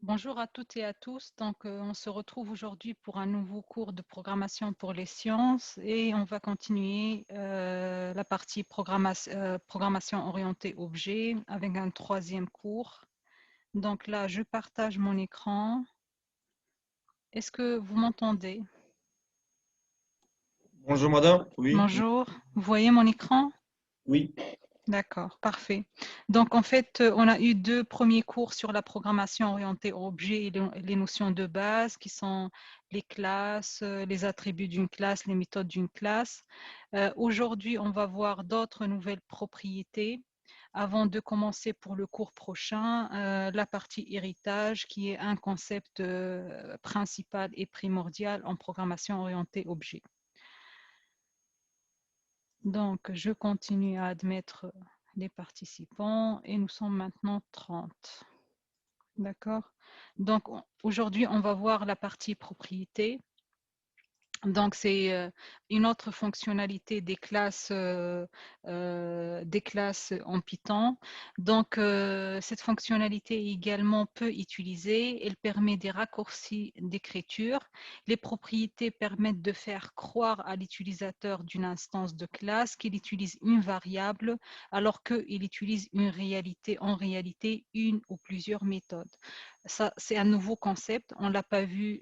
Bonjour à toutes et à tous. On se retrouve aujourd'hui pour un nouveau cours de programmation pour les sciences et on va continuer la partie programmation orientée objet avec un troisième cours. Donc là, je partage mon écran. Est-ce que vous m'entendez? Bonjour madame, oui, Bonjour, vous voyez mon écran? oui, D'accord, parfait. Donc, en fait, on a eu deux premiers cours sur la programmation orientée objet et les notions de base qui sont les classes, les attributs d'une classe, les méthodes d'une classe. Aujourd'hui, on va voir d'autres nouvelles propriétés avant de commencer pour le cours prochain, la partie héritage qui est un concept principal et primordial en programmation orientée objet. Donc, je continue à admettre les participants et nous sommes maintenant 30. D'accord? Donc, aujourd'hui, on va voir la partie propriété. Donc, c'est une autre fonctionnalité des classes en Python. Donc, cette fonctionnalité est également peu utilisée. Elle permet des raccourcis d'écriture. Les propriétés permettent de faire croire à l'utilisateur d'une instance de classe qu'il utilise une variable alors qu'il utilise en réalité une ou plusieurs méthodes. Ça, c'est un nouveau concept. On ne l'a pas vu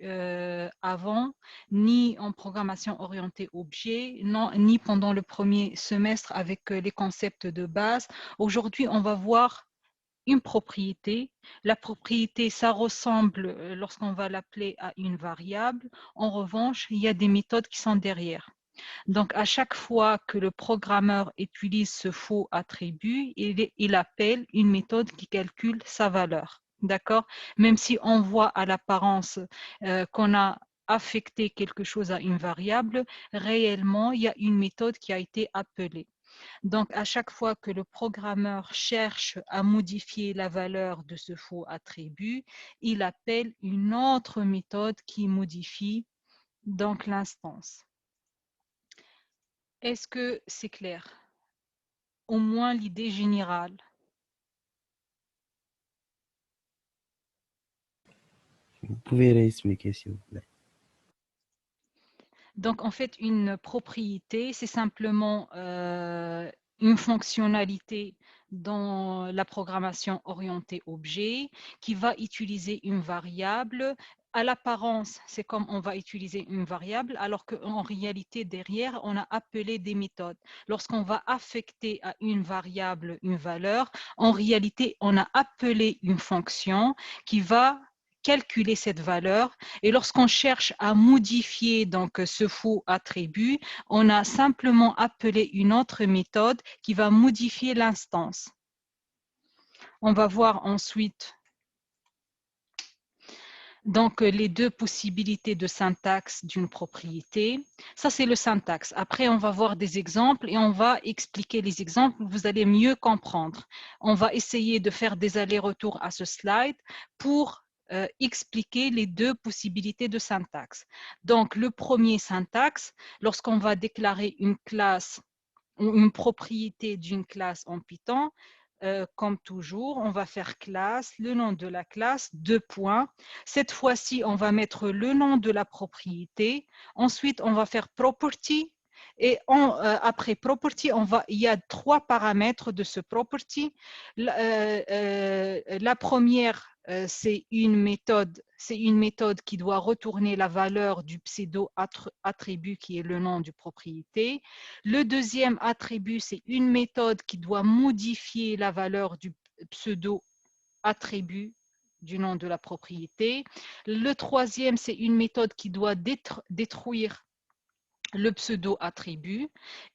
avant ni en programmation orientée objet, ni pendant le premier semestre avec les concepts de base. Aujourd'hui, on va voir une propriété. La propriété, ça ressemble lorsqu'on va l'appeler à une variable. En revanche, il y a des méthodes qui sont derrière. Donc, à chaque fois que le programmeur utilise ce faux attribut, il appelle une méthode qui calcule sa valeur. D'accord? Même si on voit à l'apparence qu'on a affecté quelque chose à une variable, réellement, il y a une méthode qui a été appelée. Donc, à chaque fois que le programmeur cherche à modifier la valeur de ce faux attribut, il appelle une autre méthode qui modifie donc l'instance. Est-ce que c'est clair? Au moins l'idée générale. Vous pouvez réexpliquer s'il vous plaît. Donc, en fait, une propriété, c'est simplement une fonctionnalité dans la programmation orientée objet qui va utiliser une variable. À l'apparence, c'est comme on va utiliser une variable, alors qu'en réalité, derrière, on a appelé des méthodes. Lorsqu'on va affecter à une variable une valeur, en réalité, on a appelé une fonction qui va calculer cette valeur. Et lorsqu'on cherche à modifier donc ce faux attribut, on a simplement appelé une autre méthode qui va modifier l'instance. On va voir ensuite donc les deux possibilités de syntaxe d'une propriété. Ça, c'est le syntaxe. Après, on va voir des exemples et on va expliquer les exemples. Vous allez mieux comprendre. On va essayer de faire des allers-retours à ce slide pour expliquer les deux possibilités de syntaxe. Donc, le premier syntaxe, lorsqu'on va déclarer une classe ou une propriété d'une classe en Python, comme toujours, on va faire classe, le nom de la classe, deux points. Cette fois-ci, on va mettre le nom de la propriété. Ensuite, on va faire property. Et après property, il y a trois paramètres de ce property. La première, c'est une méthode qui doit retourner la valeur du pseudo-attribut qui est le nom du propriété. Le deuxième attribut, c'est une méthode qui doit modifier la valeur du pseudo-attribut du nom de la propriété. Le troisième, c'est une méthode qui doit détruire le pseudo-attribut.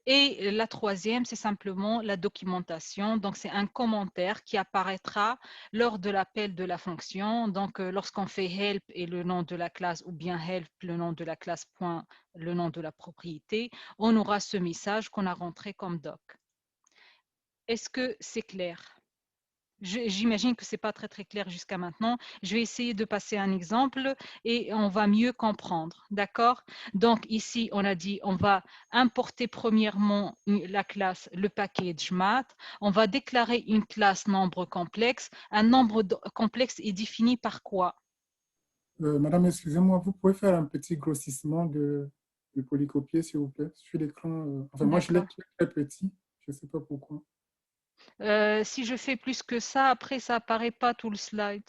Et la troisième, c'est simplement la documentation. Donc, c'est un commentaire qui apparaîtra lors de l'appel de la fonction. Donc, lorsqu'on fait help et le nom de la classe ou bien help, le nom de la classe, point, le nom de la propriété, on aura ce message qu'on a rentré comme doc. Est-ce que c'est clair? J'imagine que ce n'est pas très clair jusqu'à maintenant. Je vais essayer de passer un exemple et on va mieux comprendre. D'accord? Donc ici, on a dit on va importer premièrement la classe, le package math. On va déclarer une classe nombre complexe. Un nombre complexe est défini par quoi? Madame, excusez-moi, vous pouvez faire un petit grossissement du polycopier, s'il vous plaît, sur l'écran. Enfin, moi, je l'ai très petit. Je ne sais pas pourquoi. Si je fais plus que ça, après, ça apparaît pas tout le slide.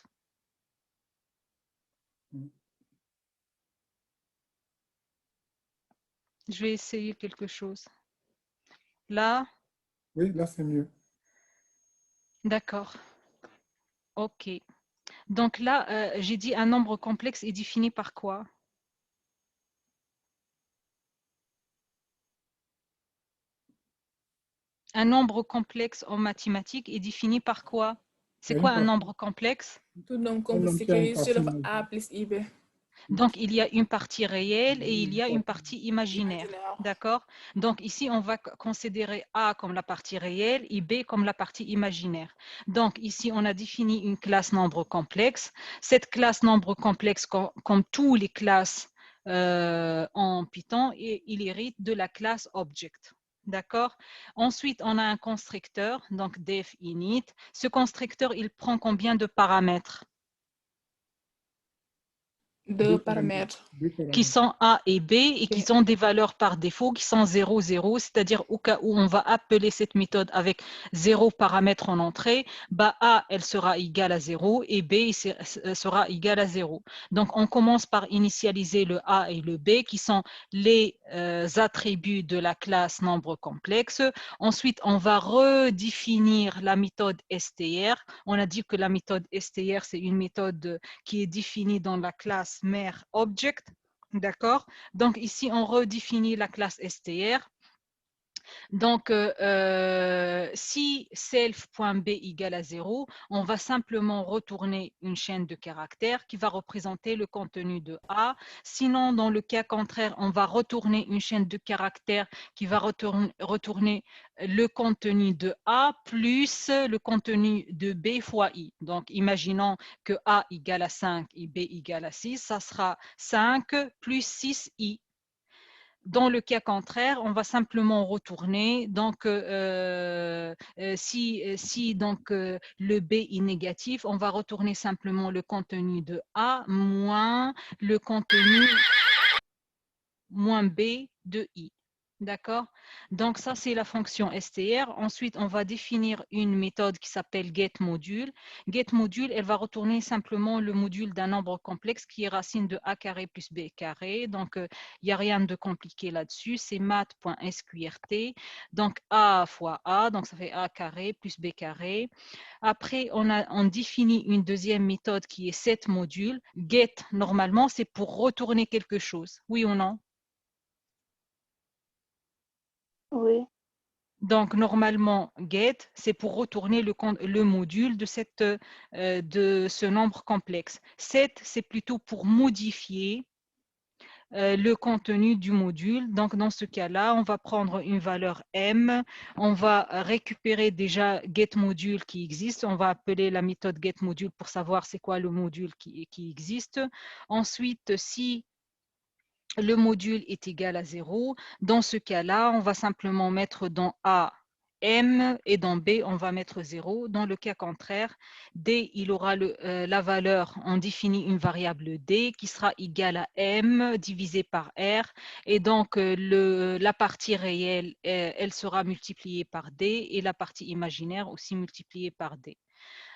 Je vais essayer quelque chose. Là? Oui, là, c'est mieux. D'accord. OK. Donc là, j'ai dit un nombre complexe est défini par quoi? Un nombre complexe en mathématiques est défini par quoi? C'est quoi un nombre complexe? Tout nombre complexe qui est sur A plus IB. Donc, il y a une partie réelle et il y a une partie imaginaire. D'accord? Donc, ici, on va considérer A comme la partie réelle et B comme la partie imaginaire. Donc, ici, on a défini une classe nombre complexe. Cette classe nombre complexe, comme toutes les classes en Python, il hérite de la classe object. D'accord? Ensuite, on a un constructeur, donc def init. Ce constructeur, il prend combien de paramètres? Deux paramètres. Qui sont A et B et qui ont des valeurs par défaut qui sont 0, 0, c'est-à-dire au cas où on va appeler cette méthode avec 0 paramètre en entrée, bah A, elle sera égale à 0 et B sera égale à 0. Donc, on commence par initialiser le A et le B qui sont les attributs de la classe nombre complexe. Ensuite, on va redéfinir la méthode str. On a dit que la méthode str, c'est une méthode qui est définie dans la classe mère object. D'accord? Donc ici, on redéfinit la classe str. Donc, si self.b égale à 0, on va simplement retourner une chaîne de caractères qui va représenter le contenu de A. Sinon, dans le cas contraire, on va retourner une chaîne de caractères qui va retourner le contenu de A plus le contenu de B fois I. Donc, imaginons que A égale à 5 et B égale à 6, ça sera 5 plus 6I. Dans le cas contraire, on va simplement retourner. Donc, si donc, le B est négatif, on va retourner simplement le contenu de A moins le contenu moins B de I. D'accord? Donc, ça, c'est la fonction str. Ensuite, on va définir une méthode qui s'appelle getModule. GetModule, elle va retourner simplement le module d'un nombre complexe qui est racine de a carré plus b carré. Donc, il n'y a rien de compliqué là-dessus. C'est math.sqrt. Donc, a fois a, donc ça fait a carré plus b carré. Après, on définit une deuxième méthode qui est setModule. Get, normalement, c'est pour retourner quelque chose. Oui ou non? Oui. Donc, normalement, get, c'est pour retourner le module de ce nombre complexe. Set, c'est plutôt pour modifier le contenu du module. Donc, dans ce cas-là, on va prendre une valeur m. On va récupérer déjà getModule qui existe. On va appeler la méthode getModule pour savoir c'est quoi le module qui existe. Ensuite, si le module est égal à 0. Dans ce cas-là, on va simplement mettre dans A M et dans B, on va mettre 0. Dans le cas contraire, D, il aura la valeur, on définit une variable D qui sera égale à M divisé par R. Et donc, la partie réelle, elle sera multipliée par D et la partie imaginaire aussi multipliée par D.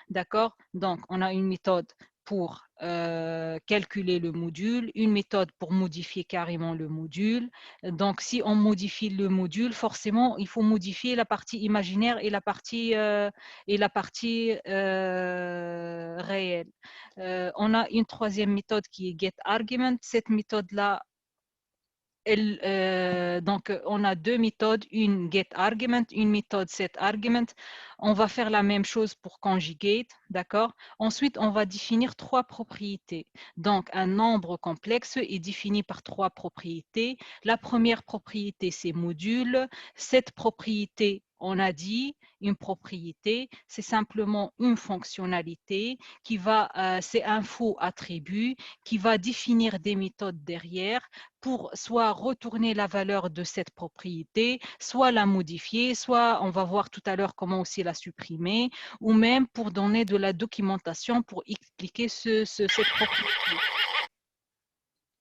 D'accord? Donc, on a une méthode pour calculer le module, une méthode pour modifier carrément le module. Donc, si on modifie le module, forcément, il faut modifier la partie imaginaire et la partie réelle. On a une troisième méthode qui est getArgument. Cette méthode-là, donc, on a deux méthodes, une getArgument, une méthode setArgument. On va faire la même chose pour conjugate, d'accord? Ensuite, on va définir trois propriétés. Donc, un nombre complexe est défini par trois propriétés. La première propriété, c'est module. Cette propriété, On a dit une propriété, c'est simplement une fonctionnalité qui va, c'est un faux attribut qui va définir des méthodes derrière pour soit retourner la valeur de cette propriété, soit la modifier, soit on va voir tout à l'heure comment aussi la supprimer, ou même pour donner de la documentation pour expliquer cette propriété.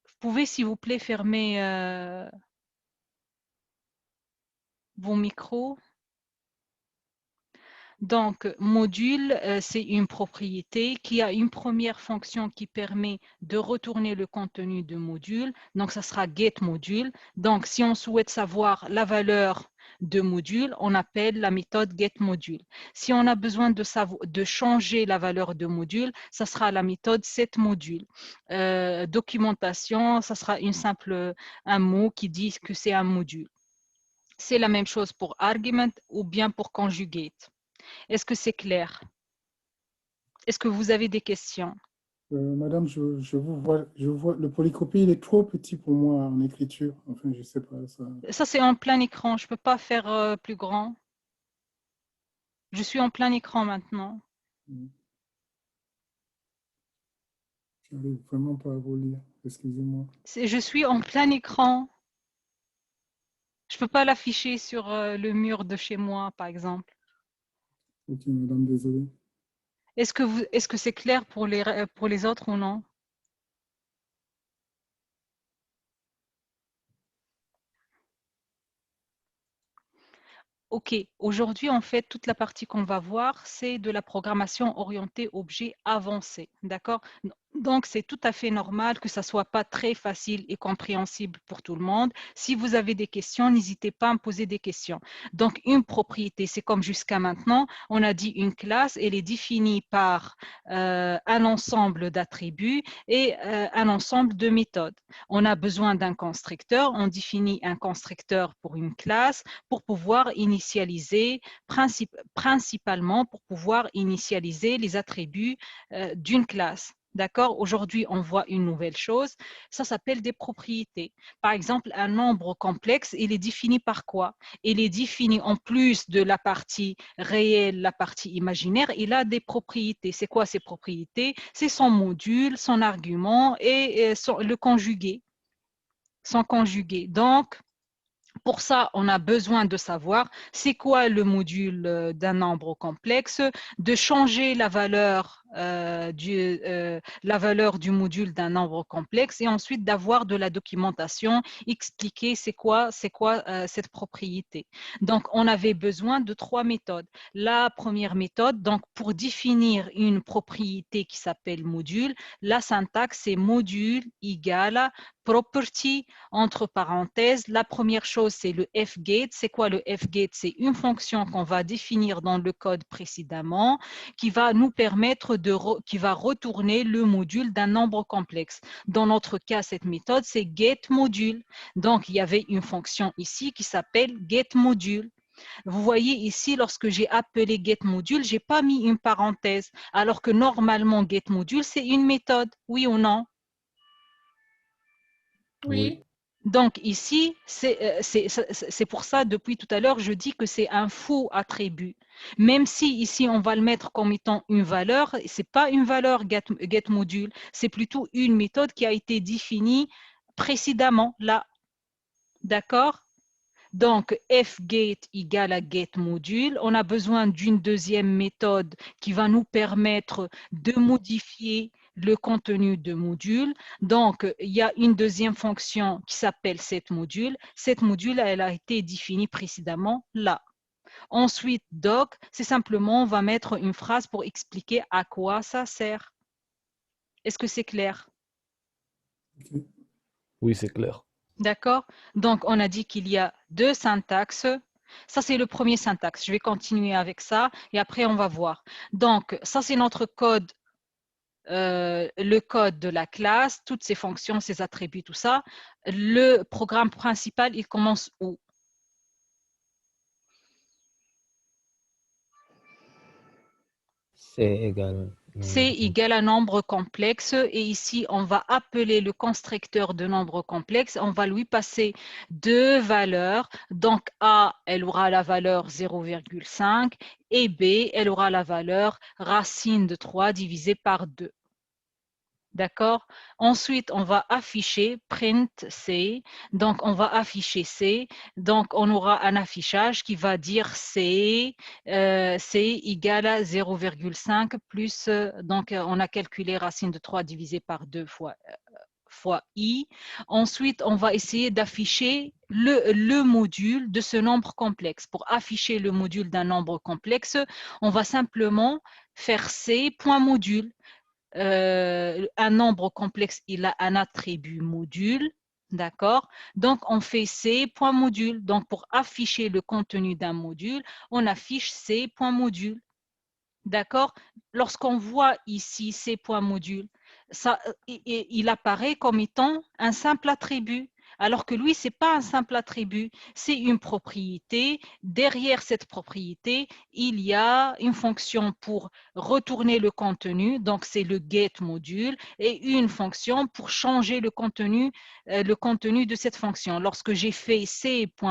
Vous pouvez, s'il vous plaît, fermer vos micros. Donc, module, c'est une propriété qui a une première fonction qui permet de retourner le contenu de module. Donc, ça sera getModule. Donc, si on souhaite savoir la valeur de module, on appelle la méthode getModule. Si on a besoin de changer la valeur de module, ça sera la méthode setModule. Documentation, ça sera un mot qui dit que c'est un module. C'est la même chose pour argument ou bien pour conjugate. Est-ce que c'est clair? Est-ce que vous avez des questions? Madame, je vous vois, le polycopier, il est trop petit pour moi en écriture. Enfin, je sais pas ça. Ça, c'est en plein écran. Je ne peux pas faire plus grand. Je suis en plein écran maintenant. Je n'arrive vraiment pas à vous lire. Excusez-moi. Je suis en plein écran. Je ne peux pas l'afficher sur le mur de chez moi, par exemple. Ok, madame, désolé. Est-ce que c'est clair pour les autres ou non? Ok, aujourd'hui, en fait, toute la partie qu'on va voir, c'est de la programmation orientée objet avancé, d'accord? Donc, c'est tout à fait normal que ça ne soit pas très facile et compréhensible pour tout le monde. Si vous avez des questions, n'hésitez pas à me poser des questions. Donc, une propriété, c'est comme jusqu'à maintenant, on a dit une classe, elle est définie par un ensemble d'attributs et un ensemble de méthodes. On a besoin d'un constructeur, on définit un constructeur pour une classe pour pouvoir initialiser, principalement pour pouvoir initialiser les attributs d'une classe. D'accord? Aujourd'hui, on voit une nouvelle chose. Ça s'appelle des propriétés. Par exemple, un nombre complexe, il est défini par quoi? Il est défini en plus de la partie réelle, la partie imaginaire, il a des propriétés. C'est quoi ces propriétés? C'est son module, son argument et le conjugué. Son conjugué. Donc, pour ça, on a besoin de savoir c'est quoi le module d'un nombre complexe, de changer la valeur du module d'un nombre complexe et ensuite d'avoir de la documentation, expliquer c'est quoi cette propriété. Donc, on avait besoin de 3 méthodes. La première méthode, donc pour définir une propriété qui s'appelle module, la syntaxe c'est module égale property entre parenthèses. La première chose, c'est le fgate. C'est quoi le fgate? C'est une fonction qu'on va définir dans le code précédemment qui va nous permettre qui va retourner le module d'un nombre complexe. Dans notre cas, cette méthode, c'est getModule. Donc, il y avait une fonction ici qui s'appelle getModule. Vous voyez ici, lorsque j'ai appelé getModule, je n'ai pas mis une parenthèse, alors que normalement, getModule, c'est une méthode. Oui ou non? Oui. Donc ici, c'est pour ça, depuis tout à l'heure, je dis que c'est un faux attribut. Même si ici, on va le mettre comme étant une valeur, ce n'est pas une valeur getModule, c'est plutôt une méthode qui a été définie précédemment là. D'accord? Donc, fgate égale à getModule. On a besoin d'une deuxième méthode qui va nous permettre de modifier le contenu de module. Donc, il y a une deuxième fonction qui s'appelle setModule. SetModule, elle a été définie précédemment là. Ensuite, doc, c'est simplement, on va mettre une phrase pour expliquer à quoi ça sert. Est-ce que c'est clair? Okay. Oui, c'est clair. D'accord? Donc, on a dit qu'il y a 2 syntaxes. Ça, c'est le premier syntaxe. Je vais continuer avec ça et après, on va voir. Donc, ça, c'est notre code, le code de la classe, toutes ses fonctions, ses attributs, tout ça. Le programme principal, il commence où? C'est égal C égale un nombre complexe et ici, on va appeler le constructeur de nombre complexe. On va lui passer deux valeurs. Donc, A, elle aura la valeur 0,5 et B, elle aura la valeur racine de 3 divisé par 2. D'accord? Ensuite, on va afficher print C. Donc, on va afficher C. Donc, on aura un affichage qui va dire C égale à 0,5 plus, donc, on a calculé racine de 3 divisé par 2 fois I. Ensuite, on va essayer d'afficher le module de ce nombre complexe. Pour afficher le module d'un nombre complexe, on va simplement faire C point module. Un nombre complexe, il a un attribut module, d'accord? Donc, on fait C point module. Donc, pour afficher le contenu d'un module, on affiche C point module, d'accord? Lorsqu'on voit ici C point module, ça, il apparaît comme étant un simple attribut. Alors que lui, ce n'est pas un simple attribut, c'est une propriété. Derrière cette propriété, il y a une fonction pour retourner le contenu, donc c'est le get module, et une fonction pour changer le contenu de cette fonction. Lorsque j'ai fait c.module,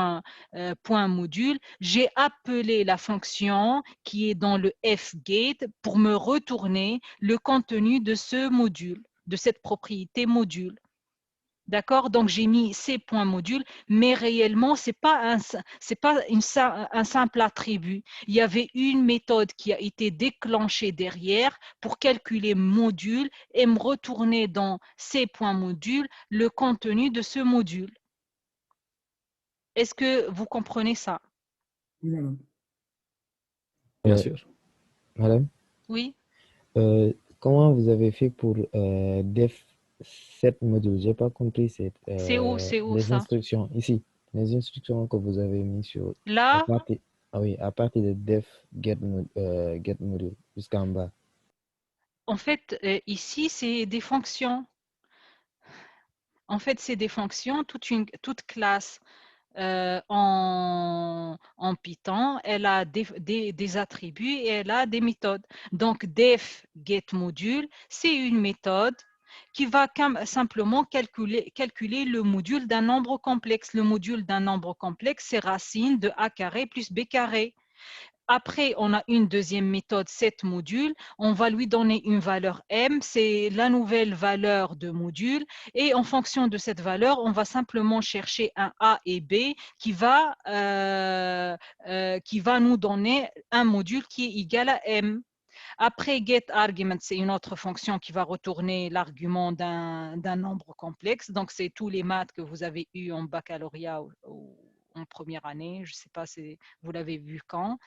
j'ai appelé la fonction qui est dans le fget pour me retourner le contenu de ce module, de cette propriété module. D'accord? Donc, j'ai mis C.module, mais réellement, ce n'est pas, un simple attribut. Il y avait une méthode qui a été déclenchée derrière pour calculer module et me retourner dans C.module le contenu de ce module. Est-ce que vous comprenez ça? Oui, madame. Bien sûr. Madame, Oui. comment vous avez fait pour def 7 modules? J'ai pas compris C'est où les ça? instructions ici, les instructions que vous avez mis sur Là, à partir de def get module jusqu'en bas. en fait, ici, c'est des fonctions. En fait, c'est des fonctions, toute classe en Python, elle a des attributs et elle a des méthodes. Donc, def get module, c'est une méthode qui va simplement calculer le module d'un nombre complexe. Le module d'un nombre complexe, c'est racine de a carré plus b carré. Après, on a une deuxième méthode, set module. On va lui donner une valeur m, c'est la nouvelle valeur de module. Et en fonction de cette valeur, on va simplement chercher un a et b qui va nous donner un module qui est égal à m. Après, getArgument, c'est une autre fonction qui va retourner l'argument d'un nombre complexe. Donc, c'est tous les maths que vous avez eu en baccalauréat ou en première année. Je ne sais pas si vous l'avez vu quand.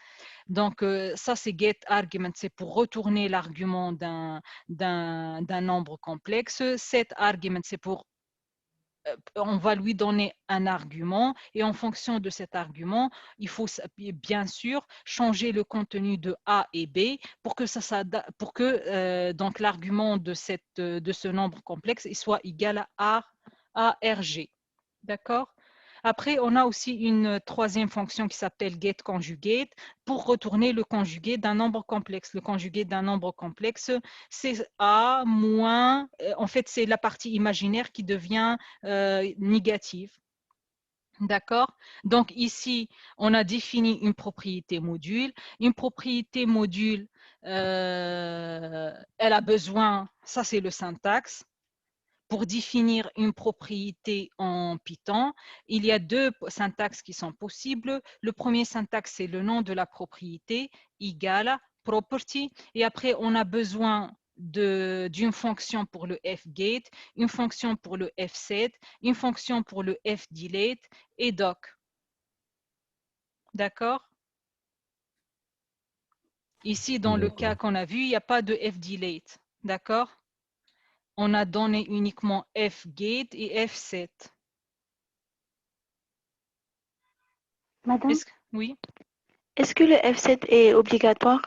Donc, ça, c'est getArgument, c'est pour retourner l'argument d'un nombre complexe. setArgument, c'est pour on va lui donner un argument et en fonction de cet argument, il faut bien sûr changer le contenu de A et B pour que donc l'argument de ce nombre complexe il soit égal à ARG. D'accord? Après, on a aussi une troisième fonction qui s'appelle getConjugate pour retourner le conjugué d'un nombre complexe. Le conjugué d'un nombre complexe, c'est A moins, en fait, c'est la partie imaginaire qui devient négative. D'accord? Donc ici, on a défini une propriété module. Une propriété module, elle a besoin, ça c'est le syntaxe. Pour définir une propriété en Python, il y a deux syntaxes qui sont possibles. Le premier syntaxe, c'est le nom de la propriété, égale property. Et après, on a besoin d'une fonction pour le fget, une fonction pour le fset, une fonction pour le fdelete et doc. D'accord? Ici, dans le cas qu'on a vu, il n'y a pas de fdelete. D'accord? On a donné uniquement fget et fset. Madame, Oui. est-ce que le F7 est obligatoire?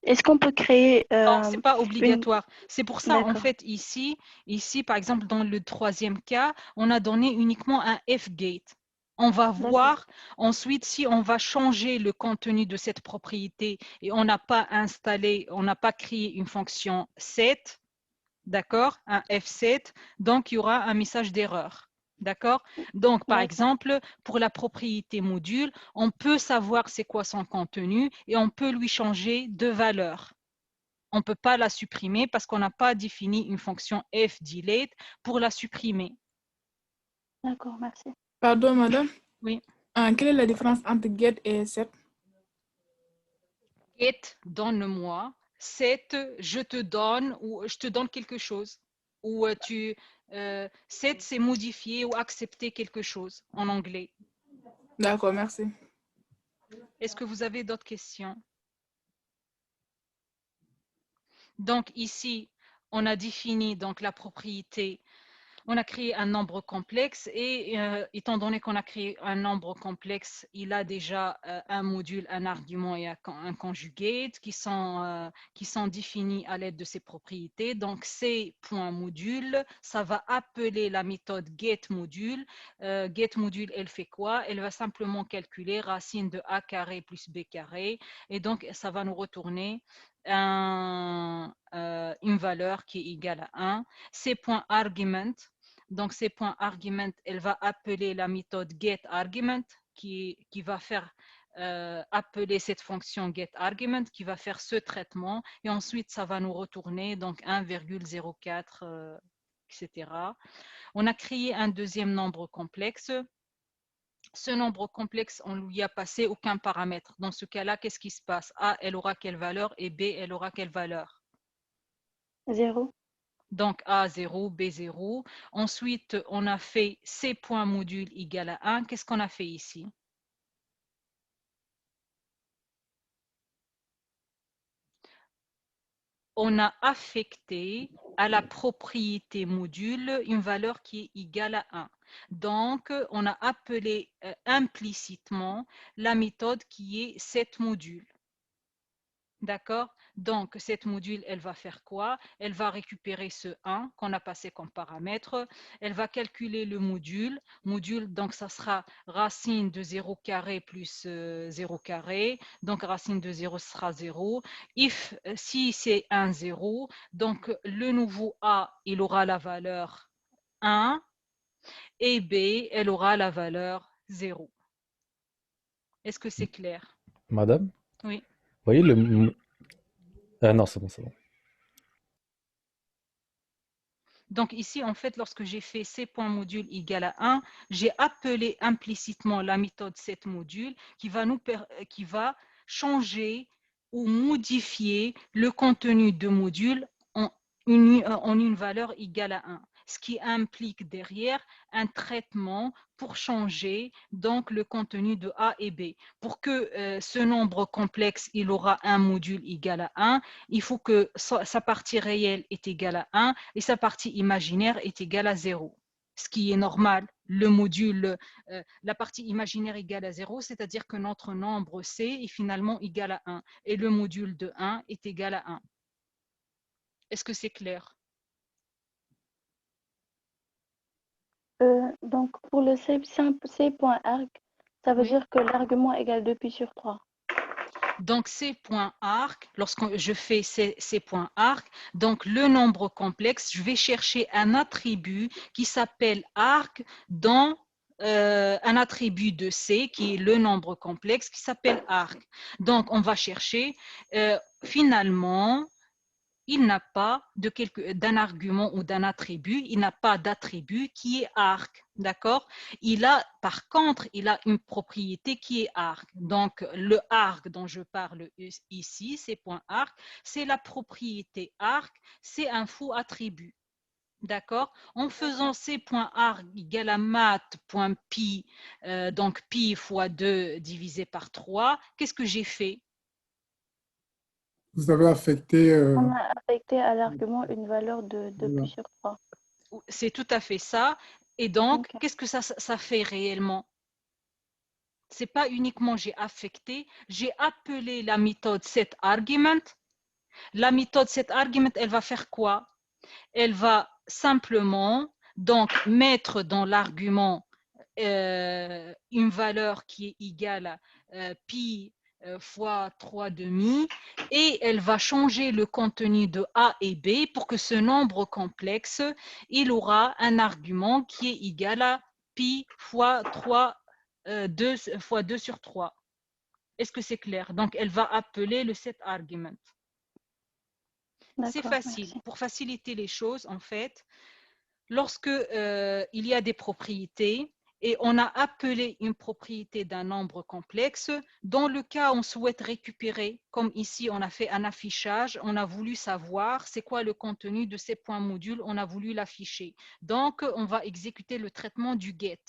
Est-ce qu'on peut créer Non, ce n'est pas une... obligatoire. C'est pour ça, en D'accord. fait, ici, par exemple, dans le troisième cas, on a donné uniquement un fget. On va D'accord. voir ensuite si on va changer le contenu de cette propriété et on n'a pas installé, on n'a pas créé une fonction set, d'accord, un F7, donc il y aura un message d'erreur. D'accord? Donc, par D'accord. exemple, pour la propriété module, on peut savoir c'est quoi son contenu et on peut lui changer de valeur. On ne peut pas la supprimer parce qu'on n'a pas défini une fonction fDelete pour la supprimer. D'accord, merci. Pardon, madame. Oui. Quelle est la différence entre get et set? Get, donne-moi. Set, je te donne ou je te donne quelque chose. Ou set, c'est modifier ou accepter quelque chose en anglais. D'accord, merci. Est-ce que vous avez d'autres questions? Donc ici, on a défini donc la propriété. On a créé un nombre complexe et étant donné qu'on a créé un nombre complexe, il a déjà un module, un argument et un conjugate qui sont définis à l'aide de ces propriétés. Donc, ces points modules, ça va appeler la méthode getModule. GetModule, elle fait quoi? Elle va simplement calculer racine de a carré plus b carré et donc ça va nous retourner une valeur qui est égale à 1. Ces points argument, donc ces points argument, elle va appeler la méthode getArgument qui va faire appeler cette fonction getArgument qui va faire ce traitement et ensuite ça va nous retourner donc 1,04 etc. On a créé un deuxième nombre complexe. Ce nombre complexe, on lui a passé aucun paramètre. Dans ce cas-là, qu'est-ce qui se passe? A, elle aura quelle valeur et B, elle aura quelle valeur? 0. Donc A 0, B 0. Ensuite, on a fait C point module égale à 1. Qu'est-ce qu'on a fait ici? On a affecté à la propriété module une valeur qui est égale à 1. Donc, on a appelé implicitement la méthode qui est setModule. D'accord? Donc, cette module, elle va faire quoi? Elle va récupérer ce 1 qu'on a passé comme paramètre. Elle va calculer le module. Module, donc, ça sera racine de 0 carré plus 0 carré. Donc, racine de 0 sera 0. Si c'est 1, 0, donc le nouveau A, il aura la valeur 1 et B, elle aura la valeur 0. Est-ce que c'est clair? Madame, Oui. vous voyez le... Ah non, c'est bon, c'est bon. Donc ici, en fait, lorsque j'ai fait C.module égale à 1, j'ai appelé implicitement la méthode setModule qui va changer ou modifier le contenu de module en une valeur égale à 1. Ce qui implique derrière un traitement pour changer donc le contenu de A et B. Pour que ce nombre complexe, il aura un module égal à 1, il faut que sa partie réelle est égale à 1 et sa partie imaginaire est égale à 0. Ce qui est normal, le module, la partie imaginaire égale à 0, c'est-à-dire que notre nombre C est finalement égal à 1 et le module de 1 est égal à 1. Est-ce que c'est clair? Donc, pour le C.arg, ça veut Oui. dire que l'argument égale 2 pi sur 3. Donc, C.arc, lorsque je fais C.arc, donc le nombre complexe, je vais chercher un attribut qui s'appelle arc dans un attribut de C qui est le nombre complexe qui s'appelle arc. Donc, on va chercher finalement, il n'a pas d'un argument ou d'un attribut, il n'a pas d'attribut qui est arc, d'accord? Par contre, il a une propriété qui est arc. Donc, le arc dont je parle ici, c'est .arc, c'est la propriété arc, c'est un faux attribut. D'accord? En faisant C.arc égale à math.pi, donc pi fois 2 divisé par 3, qu'est-ce que j'ai fait? Vous avez affecté... On a affecté à l'argument une valeur de 2 pi sur 3. C'est tout à fait ça. Et donc, Okay. qu'est-ce que ça fait réellement? C'est pas uniquement j'ai affecté, j'ai appelé la méthode setArgument. La méthode setArgument, elle va faire quoi? Elle va simplement donc mettre dans l'argument une valeur qui est égale à pi fois 3/2 et elle va changer le contenu de A et B pour que ce nombre complexe, il aura un argument qui est égal à pi fois 3, 2 fois 2 sur 3. Est-ce que c'est clair? Donc, elle va appeler le set argument. C'est facile. Merci. Pour faciliter les choses, en fait, lorsque il y a des propriétés et on a appelé une propriété d'un nombre complexe, dans le cas où on souhaite récupérer, comme ici on a fait un affichage, on a voulu savoir c'est quoi le contenu de ces points modules, on a voulu l'afficher. Donc, on va exécuter le traitement du get.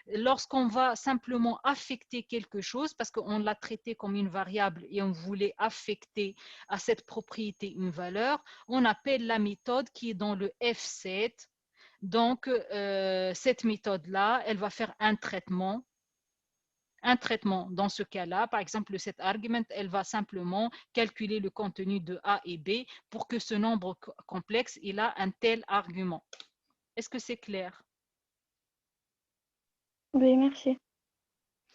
Lorsqu'on va simplement affecter quelque chose, parce qu'on l'a traité comme une variable et on voulait affecter à cette propriété une valeur, on appelle la méthode qui est dans le F7. Donc, cette méthode-là, elle va faire un traitement. Un traitement dans ce cas-là, par exemple, le set argument, elle va simplement calculer le contenu de A et B pour que ce nombre complexe, il a un tel argument. Est-ce que c'est clair? Oui, merci.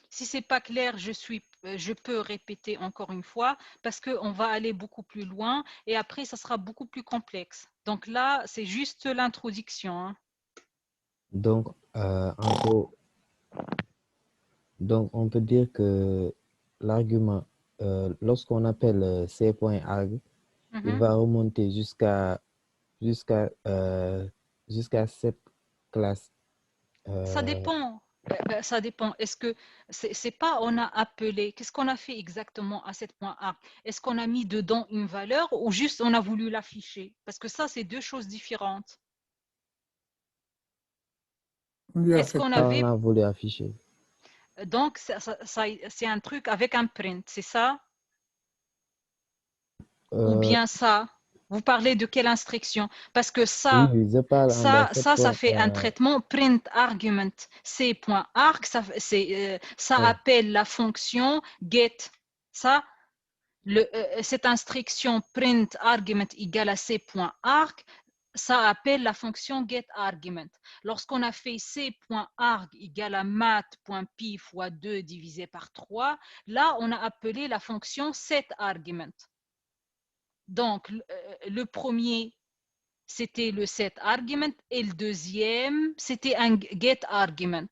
Si ce n'est pas clair, je peux répéter encore une fois parce qu'on va aller beaucoup plus loin et après, ça sera beaucoup plus complexe. Donc là, c'est juste l'introduction. Hein. Donc, on peut dire que l'argument, lorsqu'on appelle c.arg, il va remonter jusqu'à cette classe. Ça dépend. Ça dépend. Est-ce que c'est pas on a appelé, qu'est-ce qu'on a fait exactement à cette point A? Est-ce qu'on a mis dedans une valeur ou juste on a voulu l'afficher? Parce que ça, c'est deux choses différentes. Est-ce qu'on avait... On a voulu afficher. Donc, c'est un truc avec un print, c'est ça? Ou bien ça? Vous parlez de quelle instruction? Parce que ça, oui, je parle ça fait un traitement print argument. C.arg, ça appelle la fonction get. Ça, cette instruction print argument égale à C.arg, ça appelle la fonction getArgument. Lorsqu'on a fait c.arg égale à math.pi fois 2 divisé par 3, là, on a appelé la fonction setArgument. Donc, le premier, c'était le setArgument et le deuxième, c'était un getArgument.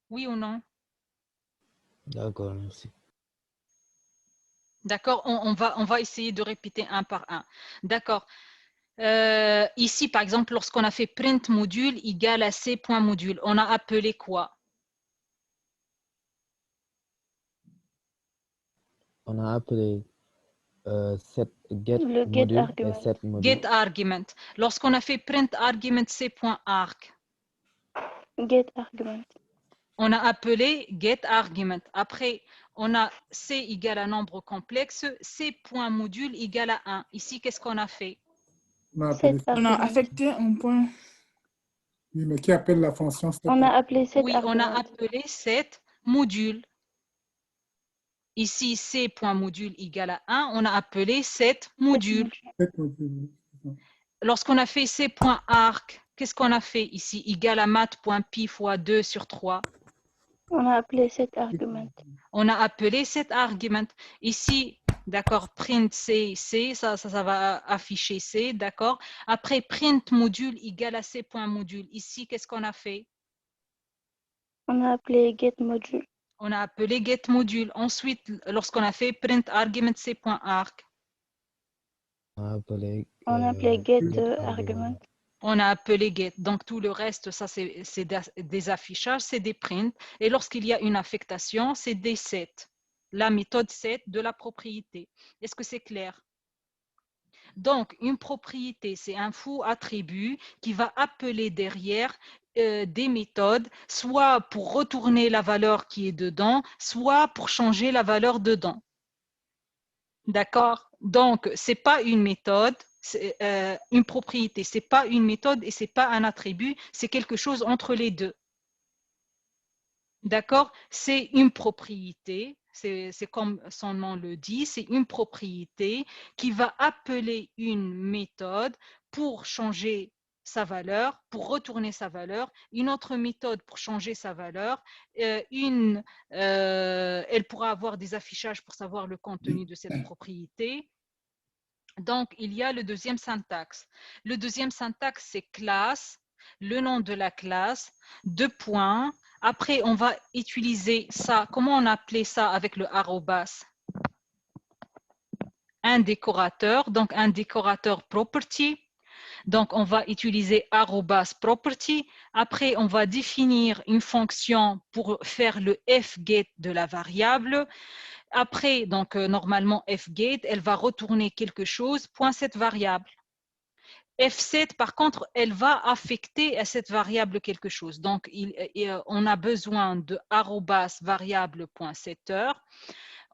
Oui ou non? D'accord, merci. D'accord, on va essayer de répéter un par un. D'accord. Ici, par exemple, lorsqu'on a fait print module égale à c.module, on a appelé quoi? On a appelé set get Le module get argument. et set module. Get argument. Lorsqu'on a fait print argument c.arg, Get argument. on a appelé get argument. Après, on a c égale à nombre complexe, c.module égale à 1. Ici, qu'est-ce qu'on a fait? On a affecté un point. Oui, mais qui appelle la fonction set? On a appelé set Oui, argument. on a appelé set module. Ici, c.module égale à 1, on a appelé set module. Lorsqu'on a fait c.arg, qu'est-ce qu'on a fait ici? Égal à math.pi fois 2 sur 3. On a appelé set argument. On a appelé cet argument. Ici, d'accord, print c, ça va afficher c, d'accord. Après, print module égale à c.module. Ici, qu'est-ce qu'on a fait? On a appelé get module. On a appelé get module. Ensuite, lorsqu'on a fait print argument c.arg, On a appelé get argument. on a appelé get. Donc, tout le reste, ça, c'est des affichages, c'est des prints. Et lorsqu'il y a une affectation, c'est des sets. La méthode set de la propriété. Est-ce que c'est clair? Donc, une propriété, c'est un faux attribut qui va appeler derrière des méthodes, soit pour retourner la valeur qui est dedans, soit pour changer la valeur dedans. D'accord? Donc, ce n'est pas une méthode, une propriété, ce n'est pas une méthode et ce n'est pas un attribut, c'est quelque chose entre les deux. D'accord? C'est une propriété, c'est comme son nom le dit, c'est une propriété qui va appeler une méthode pour changer sa valeur, pour retourner sa valeur, une autre méthode pour changer sa valeur, elle pourra avoir des affichages pour savoir le contenu de cette propriété. Donc, il y a le deuxième syntaxe. Le deuxième syntaxe, c'est classe, le nom de la classe, deux points. Après, on va utiliser ça. Comment on appelait ça avec le arrobas? Un décorateur, donc un décorateur property. Donc, on va utiliser arrobas property. Après, on va définir une fonction pour faire le fget de la variable. Après, donc, normalement, fget, elle va retourner quelque chose, point cette variable. F7, par contre, elle va affecter à cette variable quelque chose. Donc, on a besoin de arrobas variable.setter.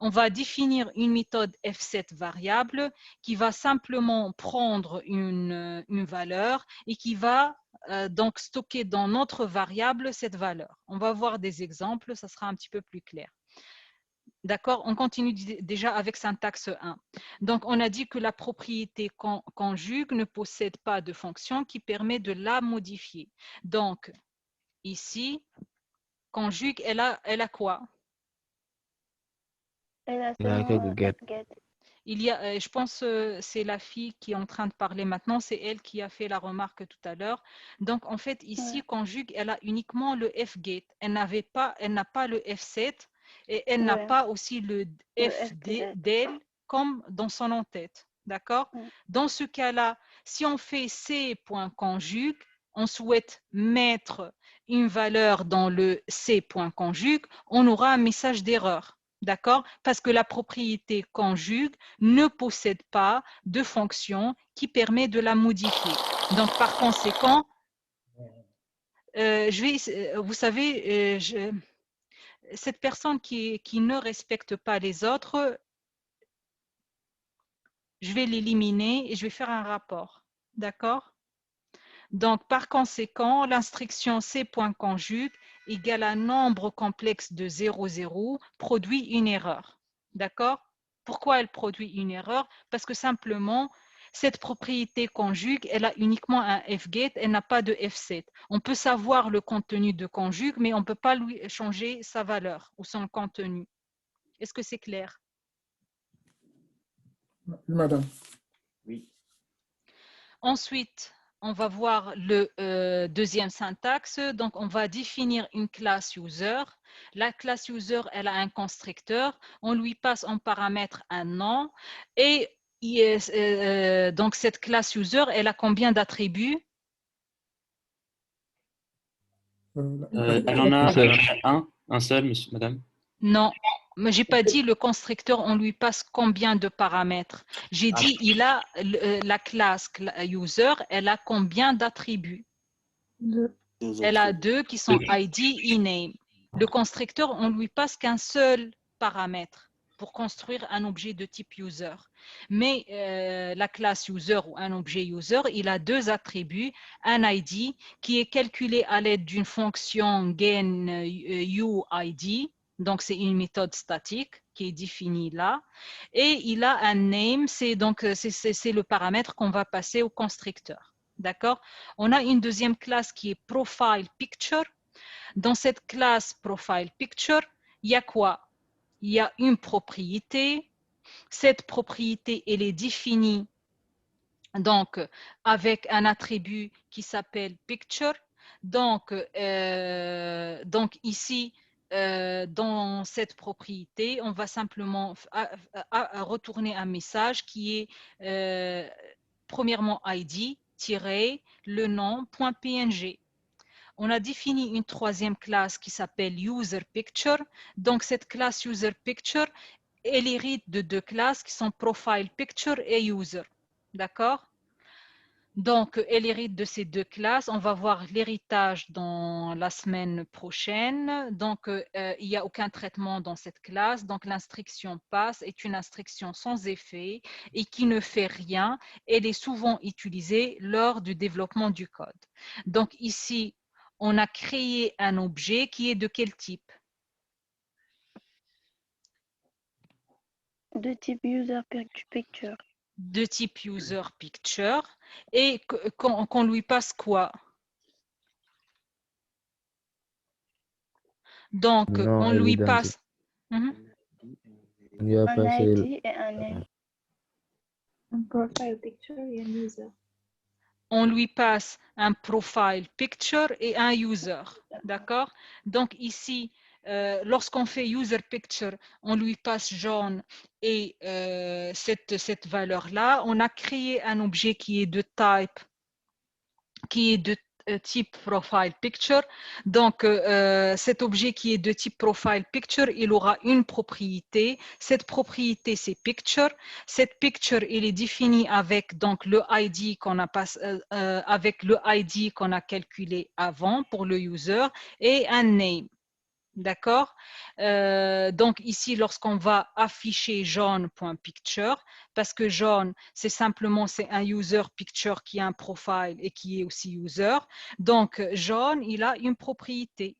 On va définir une méthode F7 variable qui va simplement prendre une valeur et qui va donc stocker dans notre variable cette valeur. On va voir des exemples, ça sera un petit peu plus clair. D'accord, on continue déjà avec syntaxe 1. Donc, on a dit que la propriété conjugue ne possède pas de fonction qui permet de la modifier. Donc, ici, conjugue, elle a quoi? Elle a La seulement get. get. Il y a, je pense c'est la fille qui est en train de parler maintenant, c'est elle qui a fait la remarque tout à l'heure. Donc, en fait, ici, Ouais. conjugue, elle a uniquement le fget. Elle n'a pas le f7 et elle n'a Ouais. pas aussi le Le fdel comme dans son en-tête. D'accord? Ouais. Dans ce cas-là, si on fait c.conjugue, on souhaite mettre une valeur dans le c.conjugue, on aura un message d'erreur. D'accord? Parce que la propriété conjugue ne possède pas de fonction qui permet de la modifier. Donc, par conséquent, vous savez, cette personne qui ne respecte pas les autres, je vais l'éliminer et je vais faire un rapport. D'accord? Donc, par conséquent, l'instruction c.conjugue égale un nombre complexe de 0,0 produit une erreur. D'accord? Pourquoi elle produit une erreur? Parce que simplement, cette propriété conjugue, elle a uniquement un fget, elle n'a pas de f7. On peut savoir le contenu de conjugue, mais on ne peut pas lui changer sa valeur ou son contenu. Est-ce que c'est clair? Madame. Oui. Ensuite, on va voir le deuxième syntaxe. Donc, on va définir une classe user. La classe user, elle a un constructeur. On lui passe en paramètre un nom. Et donc, cette classe user, elle a combien d'attributs? Elle en a un seul, monsieur, madame. Non, mais j'ai pas dit le constructeur, on lui passe combien de paramètres. J'ai dit, il a la classe user, elle a combien d'attributs? Elle a deux qui sont ID et name. Le constructeur, on lui passe qu'un seul paramètre pour construire un objet de type user. Mais la classe user ou un objet user, il a deux attributs, un ID qui est calculé à l'aide d'une fonction gain UID, donc c'est une méthode statique qui est définie là, et il a un name, c'est le paramètre qu'on va passer au constructeur. D'accord? On a une deuxième classe qui est Profile Picture. Dans cette classe Profile Picture, il y a quoi? Il y a une propriété. Cette propriété, elle est définie donc avec un attribut qui s'appelle Picture. Donc ici, dans cette propriété, on va simplement retourner un message qui est premièrement ID, le nom, .png. On a défini une troisième classe qui s'appelle UserPicture. Donc, cette classe UserPicture, elle hérite de deux classes qui sont ProfilePicture et User. D'accord? Donc, elle hérite de ces deux classes. On va voir l'héritage dans la semaine prochaine. Donc, il n'y a aucun traitement dans cette classe. Donc, l'instruction passe est une instruction sans effet et qui ne fait rien. Elle est souvent utilisée lors du développement du code. Donc, ici, on a créé un objet qui est de quel type? De type user picture. de type user picture et qu'on lui passe quoi? Donc, Non, on lui évident. passe... On lui a Un passé ID et un name. Un profile picture et un user. On lui passe un profile picture et un user. D'accord? Donc ici, lorsqu'on fait user picture, on lui passe jaune et cette valeur-là. On a créé un objet qui est de type, qui est de type profile picture. Donc, cet objet qui est de type profile picture, il aura une propriété. Cette propriété, c'est picture. Cette picture, il est définie avec donc le ID qu'on a avec le ID qu'on a calculé avant pour le user et un name. D'accord? Donc ici, lorsqu'on va afficher jaune.picture, parce que jaune, c'est simplement un user picture qui a un profile et qui est aussi user. Donc jaune, il a une propriété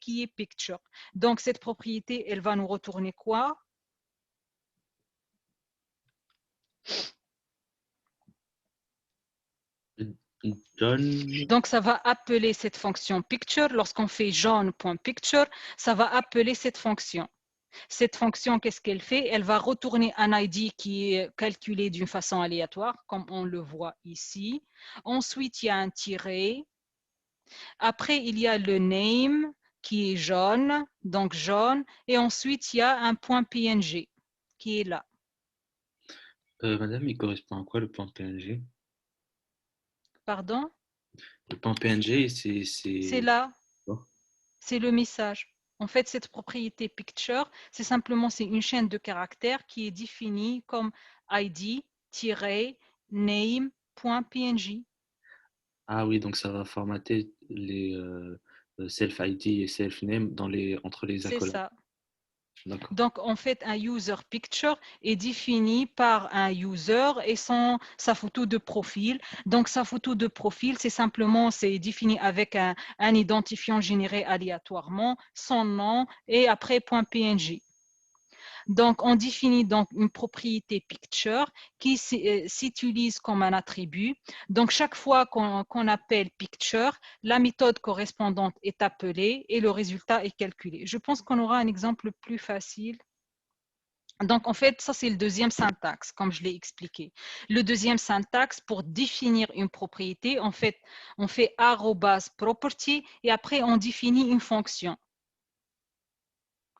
qui est picture. Donc cette propriété, elle va nous retourner quoi? Donc ça va appeler cette fonction picture. Lorsqu'on fait jaune.picture, ça va appeler cette fonction. Cette fonction, qu'est-ce qu'elle fait? Elle va retourner un ID qui est calculé d'une façon aléatoire, comme on le voit ici. Ensuite, il y a un tiret. Après, il y a le name qui est jaune, donc jaune. Et ensuite, il y a un point PNG qui est là. Madame, il correspond à quoi le point PNG? Pardon? Le point PNG, c'est... C'est là. C'est le message. En fait, cette propriété picture, c'est simplement une chaîne de caractères qui est définie comme id-name.png. Ah oui, donc ça va formater les self-ID et self-name entre les C'est accolades. ça. Donc, en fait, un user picture est défini par un user et sa photo de profil. Donc, sa photo de profil, c'est défini avec un identifiant généré aléatoirement, son nom et après .png. Donc, on définit donc une propriété picture qui s'utilise comme un attribut. Donc, chaque fois qu'on appelle picture, la méthode correspondante est appelée et le résultat est calculé. Je pense qu'on aura un exemple plus facile. Donc, en fait, ça, c'est le deuxième syntaxe, comme je l'ai expliqué. Le deuxième syntaxe, pour définir une propriété, en fait, on fait @property et après, on définit une fonction.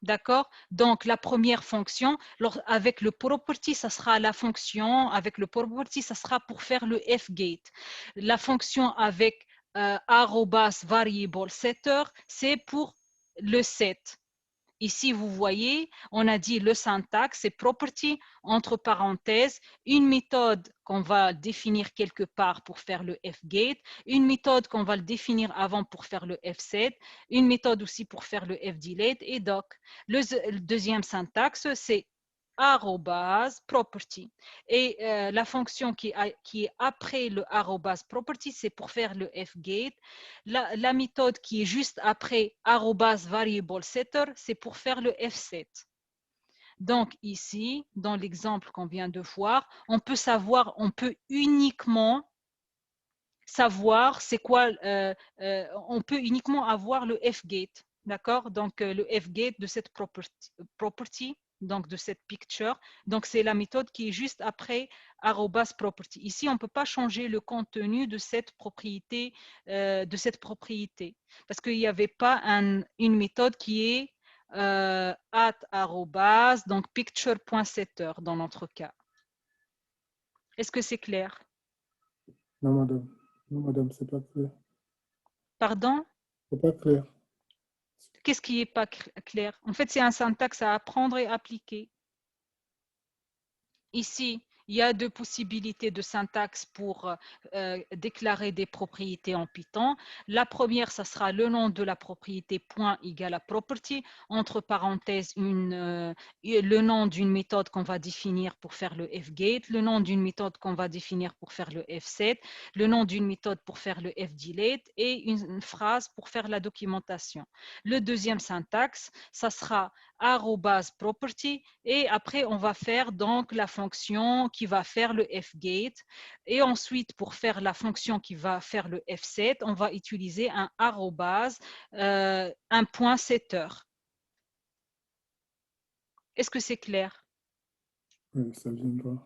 D'accord? Donc, la première fonction, avec le property, ça sera la fonction, avec le property, ça sera pour faire le fgate. La fonction avec @variable setter, c'est pour le set. Ici, vous voyez, on a dit le syntaxe, c'est property, entre parenthèses, une méthode qu'on va définir quelque part pour faire le fgate, une méthode qu'on va le définir avant pour faire le fset, une méthode aussi pour faire le fdelete et doc. Le deuxième syntaxe, c'est @property. Et la fonction qui est après le @property, c'est pour faire le fgate. La méthode qui est juste après @variable setter, c'est pour faire le fset. Donc ici, dans l'exemple qu'on vient de voir, on peut uniquement savoir c'est quoi, on peut uniquement avoir le fgate, d'accord? Donc le fgate de cette property, donc de cette picture, donc c'est la méthode qui est juste après @property. Ici, on ne peut pas changer le contenu de cette propriété, parce qu'il n'y avait pas une méthode qui est donc picture.setter dans notre cas. Est-ce que c'est clair? Non, madame. Non, madame, c'est pas clair. Pardon? C'est pas clair. Qu'est-ce qui n'est pas clair? En fait, c'est un syntaxe à apprendre et appliquer. Ici, il y a deux possibilités de syntaxe pour déclarer des propriétés en Python. La première, ça sera le nom de la propriété point égale à property, entre parenthèses le nom d'une méthode qu'on va définir pour faire le fgate, le nom d'une méthode qu'on va définir pour faire le fset, le nom d'une méthode pour faire le fdelete et une phrase pour faire la documentation. Le deuxième syntaxe, ça sera @property et après on va faire donc la fonction qui va faire le fgate et ensuite pour faire la fonction qui va faire le fset on va utiliser un arrobase un point setter. Est-ce que c'est clair? Oui, ça viendra.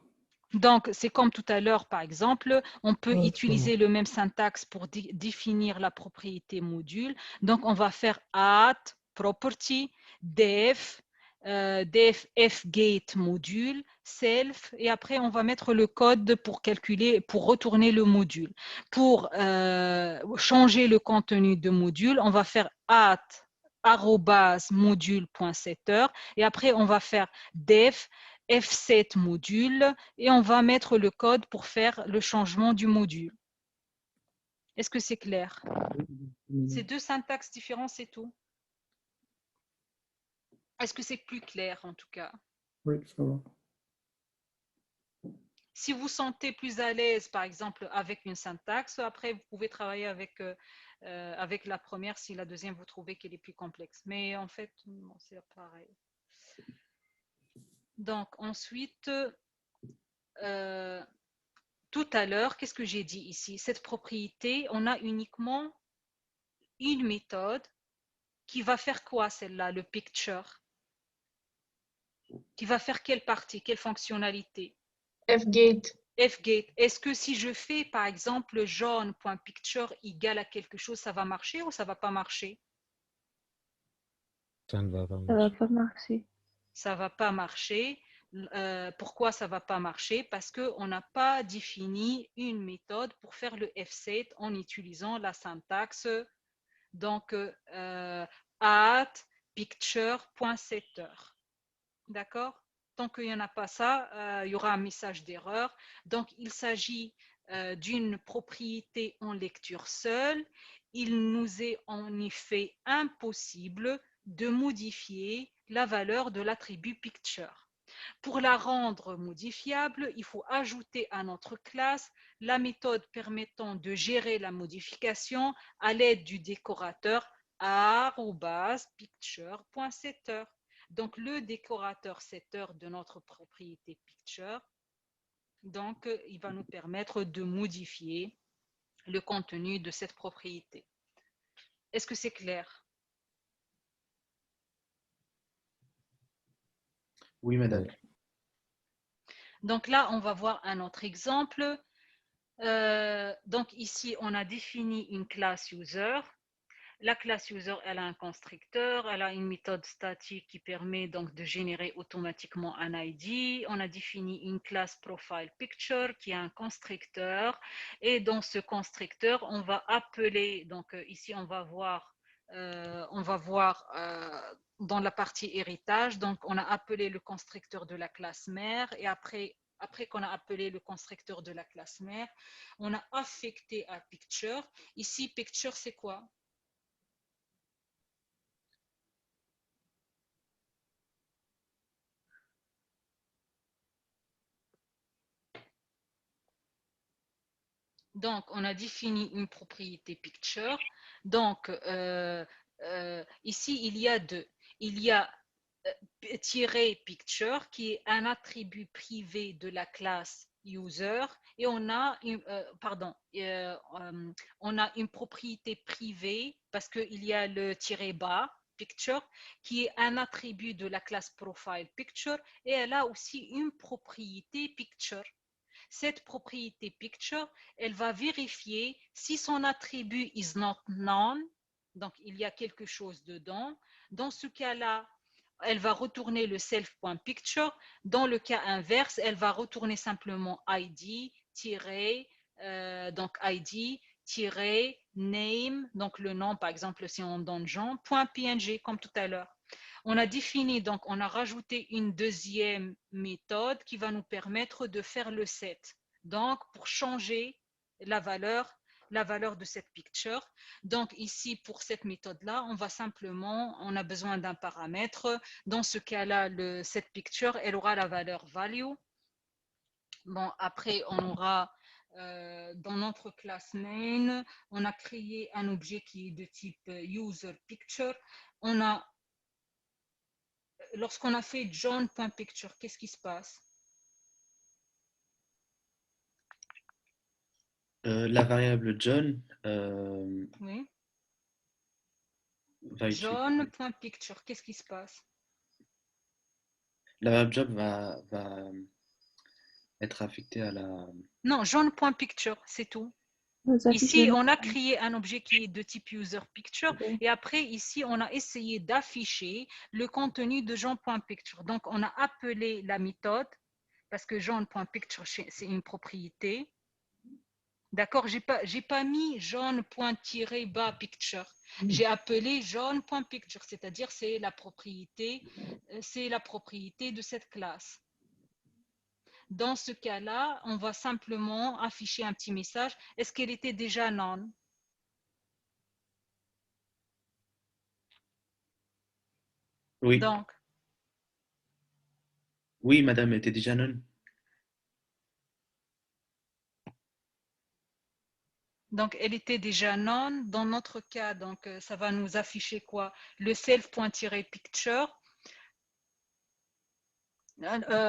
Donc, c'est comme tout à l'heure, par exemple, on peut utiliser le même syntaxe pour définir la propriété module. Donc, on va faire @property def fgate module self et après on va mettre le code pour calculer, pour retourner le module. Pour changer le contenu de module, on va faire @module.setter et après on va faire def fset module et on va mettre le code pour faire le changement du module. Est-ce que c'est clair? C'est deux syntaxes différents, c'est tout. Est-ce que c'est plus clair en tout cas? Oui, ça va. Si vous sentez plus à l'aise, par exemple, avec une syntaxe, après, vous pouvez travailler avec la première si la deuxième, vous trouvez qu'elle est plus complexe. Mais en fait, bon, c'est pareil. Donc, ensuite, tout à l'heure, qu'est-ce que j'ai dit ici? Cette propriété, on a uniquement une méthode qui va faire quoi celle-là, le picture? Qui va faire quelle partie, quelle fonctionnalité? fgate. Fgate. Est-ce que si je fais par exemple jaune.picture égale à quelque chose, ça va marcher ou ça va pas marcher? Ça ne va pas Ça va marcher. pas marcher. Ça va pas marcher. Pourquoi ça va pas marcher? Parce qu'on n'a pas défini une méthode pour faire le fset en utilisant la syntaxe donc @picture.setter. D'accord? Tant qu'il n'y en a pas ça, il y aura un message d'erreur. Donc, il s'agit d'une propriété en lecture seule. Il nous est en effet impossible de modifier la valeur de l'attribut picture. Pour la rendre modifiable, il faut ajouter à notre classe la méthode permettant de gérer la modification à l'aide du décorateur @picture.setter. Donc, le décorateur setter de notre propriété picture, donc, il va nous permettre de modifier le contenu de cette propriété. Est-ce que c'est clair? Oui, madame. Donc là, on va voir un autre exemple. Donc ici, on a défini une classe user. La classe user, elle a un constructeur, elle a une méthode statique qui permet donc de générer automatiquement un ID. On a défini une classe profile picture qui a un constructeur et dans ce constructeur, on va appeler, donc ici on va voir dans la partie héritage, donc on a appelé le constructeur de la classe mère et après qu'on a appelé le constructeur de la classe mère, on a affecté à picture. Ici, picture, c'est quoi? Donc, on a défini une propriété picture. Donc, ici, il y a deux. Il y a tiré picture qui est un attribut privé de la classe user et on a on a une propriété privée parce qu'il y a le tiré bas picture qui est un attribut de la classe profile picture et elle a aussi une propriété picture. Cette propriété picture, elle va vérifier si son attribut is not known, donc il y a quelque chose dedans. Dans ce cas-là, elle va retourner le self.picture. Dans le cas inverse, elle va retourner simplement ID, donc ID, name, donc le nom, par exemple, si on donne Jean, .png, comme tout à l'heure. On a défini, donc on a rajouté une deuxième méthode qui va nous permettre de faire le set. Donc, pour changer la valeur de cette picture. Donc ici, pour cette méthode-là, on a besoin d'un paramètre. Dans ce cas-là, cette picture, elle aura la valeur value. Bon, après, on aura dans notre classe main, on a créé un objet qui est de type user picture. On a lorsqu'on a fait John.picture, qu'est-ce qui se passe? La variable John Oui. va utiliser. John.picture, qu'est-ce qui se passe? La variable John va être affectée à la. Non, John.picture, c'est tout. Ici, on a créé un objet qui est de type user picture et après, ici, on a essayé d'afficher le contenu de John.picture. Donc, on a appelé la méthode parce que John.picture, c'est une propriété. D'accord, j'ai pas mis jaune.bas picture. J'ai appelé jaune.picture, c'est-à-dire c'est la propriété de cette classe. Dans ce cas-là, on va simplement afficher un petit message. Est-ce qu'elle était déjà non? Oui. Donc, oui, madame, elle était déjà non. Donc, elle était déjà non. Dans notre cas, donc, ça va nous afficher quoi? Le self.picture.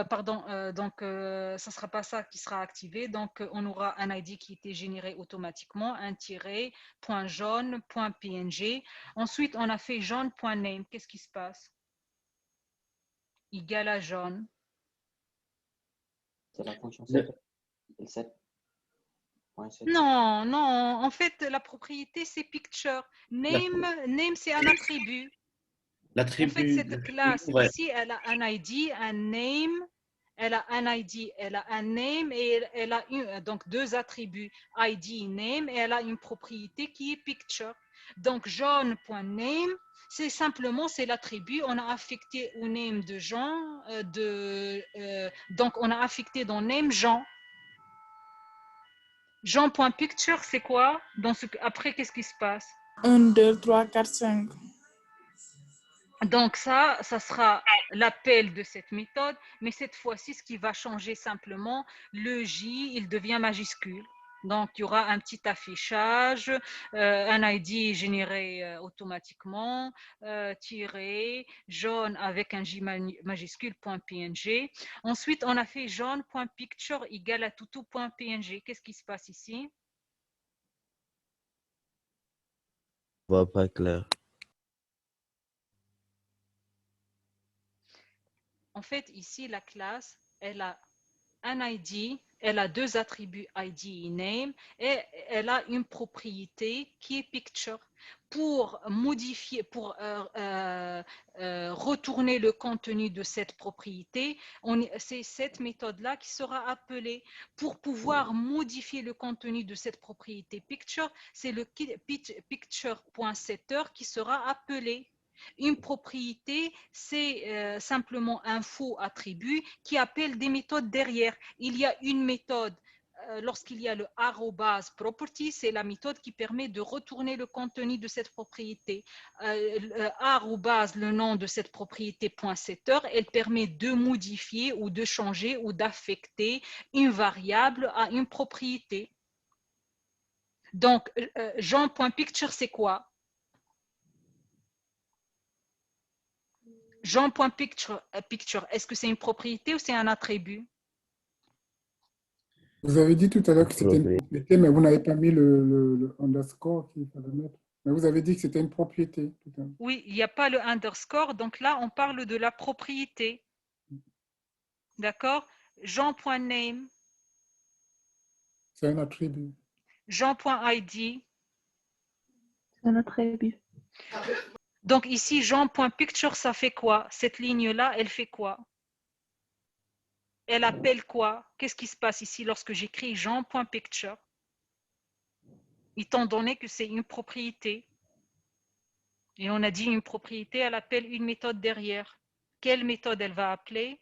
Pardon, donc ça ne sera pas ça qui sera activé. Donc, on aura un ID qui était généré automatiquement, un tiret, point jaune, point PNG. Ensuite, on a fait jaune.name. Qu'est-ce qui se passe? Égal à jaune. C'est la fonction set. Non, non, en fait, la propriété, c'est picture. Name, c'est un attribut. En fait, cette classe ici, elle a un ID, un name, elle a un ID, elle a un name et elle a donc deux attributs, ID, name, et elle a une propriété qui est picture. Donc, jaune.name, c'est simplement, c'est l'attribut, on a affecté au name de Jean, donc on a affecté dans name Jean. Jean.picture, c'est quoi? Après, qu'est-ce qui se passe? 1, 2, 3, 4, 5. Donc ça sera l'appel de cette méthode, mais cette fois-ci, ce qui va changer simplement, le J, il devient majuscule. Donc, il y aura un petit affichage, un ID généré automatiquement, tiré, jaune avec un J majuscule, .png. Ensuite, on a fait jaune.picture égale à toutou.png. Qu'est-ce qui se passe ici? Je vois pas clair. En fait, ici, la classe, elle a un ID, elle a deux attributs ID et name, et elle a une propriété qui est picture. Pour modifier, pour retourner le contenu de cette propriété, c'est cette méthode-là qui sera appelée. Pour pouvoir modifier le contenu de cette propriété picture, c'est le picture.setter qui sera appelé. Une propriété, c'est simplement un faux attribut qui appelle des méthodes derrière. Il y a une méthode, lorsqu'il y a le arrobase property, c'est la méthode qui permet de retourner le contenu de cette propriété. Arrobase, le nom de cette propriété .setter, elle permet de modifier ou de changer ou d'affecter une variable à une propriété. Donc, Jean.picture, c'est quoi? Jean.picture, est-ce que c'est une propriété ou c'est un attribut? Vous avez dit tout à l'heure que c'était une propriété, mais vous n'avez pas mis le underscore qu'il fallait mettre. Mais vous avez dit que c'était une propriété. Tout à l'heure. Oui, il n'y a pas le underscore, donc là, on parle de la propriété. D'accord? Jean.name. C'est un attribut. Jean.id. C'est un attribut. Donc ici, Jean.picture, ça fait quoi? Cette ligne-là, elle fait quoi? Elle appelle quoi? Qu'est-ce qui se passe ici lorsque j'écris Jean.picture? Étant donné que c'est une propriété. Et on a dit une propriété, elle appelle une méthode derrière. Quelle méthode elle va appeler?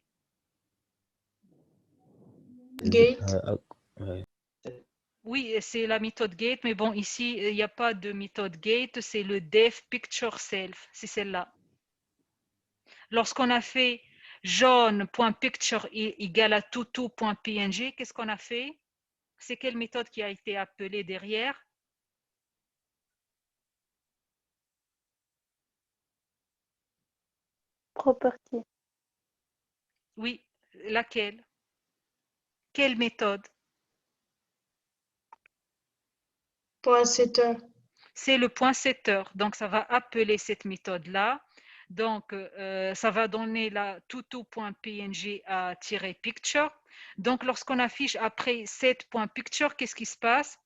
Gate. Ouais. Oui, c'est la méthode gate, mais bon, ici, il n'y a pas de méthode gate, c'est le def picture self, c'est celle-là. Lorsqu'on a fait jaune.picture égale à toutou.png, qu'est-ce qu'on a fait? C'est quelle méthode qui a été appelée derrière? Property. Oui, laquelle? Quelle méthode? Poinsetteur. C'est le poinsetteur. Donc, ça va appeler cette méthode-là. Donc, ça va donner la tutu.png à tirer picture. Donc, lorsqu'on affiche après set.picture, qu'est-ce qui se passe?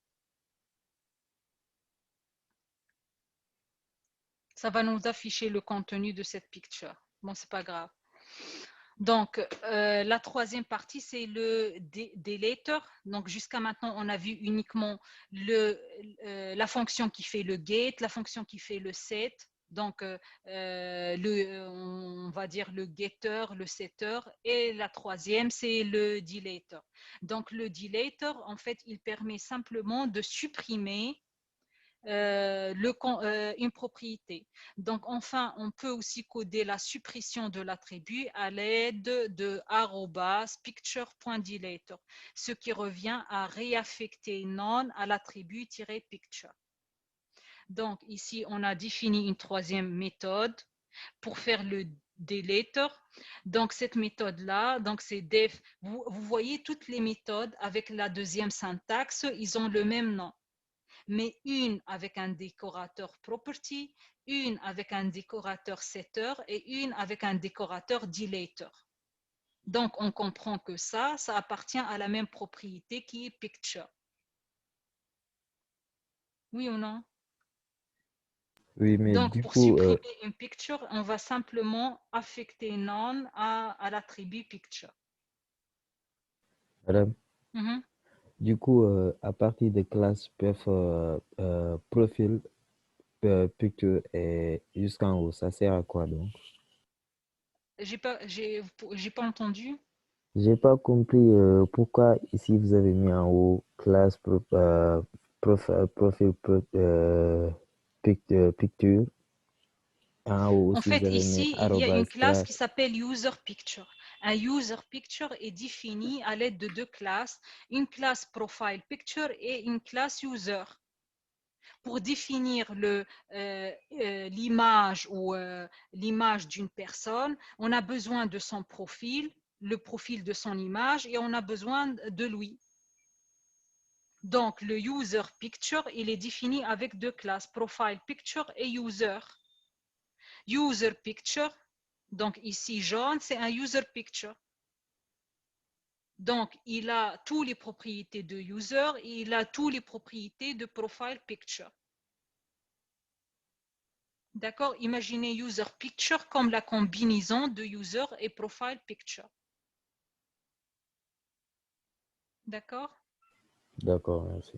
Ça va nous afficher le contenu de cette picture. Bon, c'est pas grave. Donc, la troisième partie, c'est le deleter. Donc, jusqu'à maintenant, on a vu uniquement la fonction qui fait le get, la fonction qui fait le set. Donc, on va dire le getter, le setter. Et la troisième, c'est le deleter. Donc, le deleter, en fait, il permet simplement de supprimer une propriété. Donc, enfin, on peut aussi coder la suppression de l'attribut à l'aide de @picture.deleter, ce qui revient à réaffecter none à l'attribut -picture. Donc, ici, on a défini une troisième méthode pour faire le deleter. Donc, cette méthode-là, donc c'est def. Vous voyez toutes les méthodes avec la deuxième syntaxe, ils ont le même nom, mais une avec un décorateur property, une avec un décorateur setter et une avec un décorateur deleter. Donc, on comprend que ça appartient à la même propriété qui est picture. Oui ou non? Oui, mais Donc, du pour coup, supprimer une picture, on va simplement affecter none à l'attribut picture. madame, Mhm. du coup, à partir de classe profil picture et jusqu'en haut, ça sert à quoi donc? J'ai pas entendu. J'ai pas compris pourquoi ici vous avez mis en haut classe profil picture. En haut En aussi vous fait, avez mis ici, il y a une arrobas classe qui classe. s'appelle user picture. Un user picture est défini à l'aide de deux classes, une classe profile picture et une classe user. Pour définir l'image ou l'image d'une personne, on a besoin de son profil, le profil de son image, et on a besoin de lui. Donc, le user picture, il est défini avec deux classes, profile picture et user. User picture, donc ici jaune, c'est un user picture. Donc, il a toutes les propriétés de user et il a toutes les propriétés de profile picture. D'accord? Imaginez user picture comme la combinaison de user et profile picture. D'accord? D'accord, merci.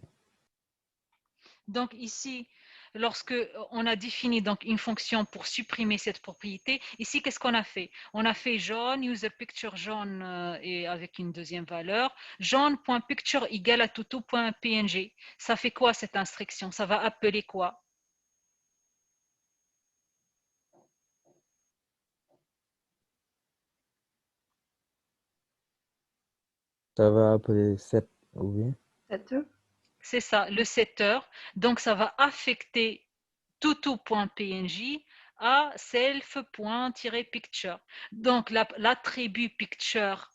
Donc ici, lorsque on a défini donc une fonction pour supprimer cette propriété, ici qu'est-ce qu'on a fait? On a fait jaune, user picture jaune et avec une deuxième valeur, jaune.picture égale à tutu.png. Ça fait quoi cette instruction? Ça va appeler quoi? Ça va appeler 7 ou bien? C'est ça, le setter. Donc ça va affecter tutu.png à self.picture. Donc l'attribut picture,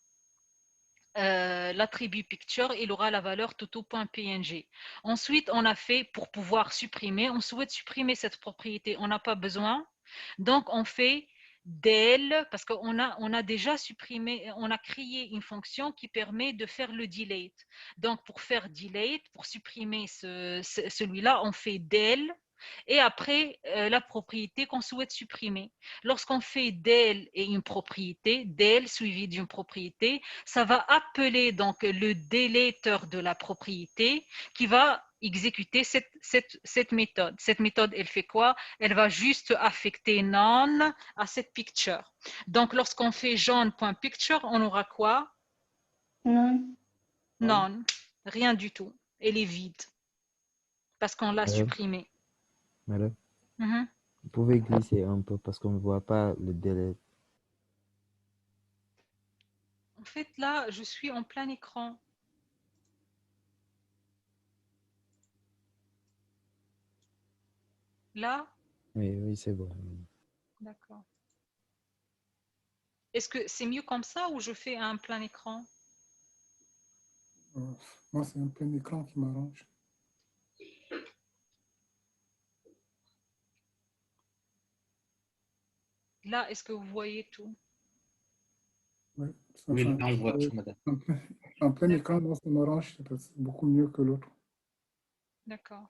il aura la valeur tutu.png. Ensuite, on a fait, pour pouvoir supprimer, on souhaite supprimer cette propriété, on n'a pas besoin. Donc, on fait del, parce on a déjà supprimé, on a créé une fonction qui permet de faire le delete. Donc, pour faire delete, pour supprimer celui-là, on fait del et après la propriété qu'on souhaite supprimer. Lorsqu'on fait del et une propriété, del suivi d'une propriété, ça va appeler donc le déléteur de la propriété qui va exécuter cette méthode. Cette méthode, elle fait quoi? Elle va juste affecter none à cette picture. Donc, lorsqu'on fait jaune.picture, on aura quoi? Non. None. Rien du tout. Elle est vide parce qu'on l'a Madame, supprimée. madame, Mhm. vous pouvez glisser un peu parce qu'on ne voit pas le délai. En fait, là, je suis en plein écran. Là, Oui, oui, c'est bon. d'accord. Est-ce que c'est mieux comme ça ou je fais un plein écran? Moi, c'est un plein écran qui m'arrange. Là, est-ce que vous voyez tout? Ouais. Oui, Enfin, là, on voit tout, madame. en plein écran, moi, ça m'arrange, c'est beaucoup mieux que l'autre. D'accord.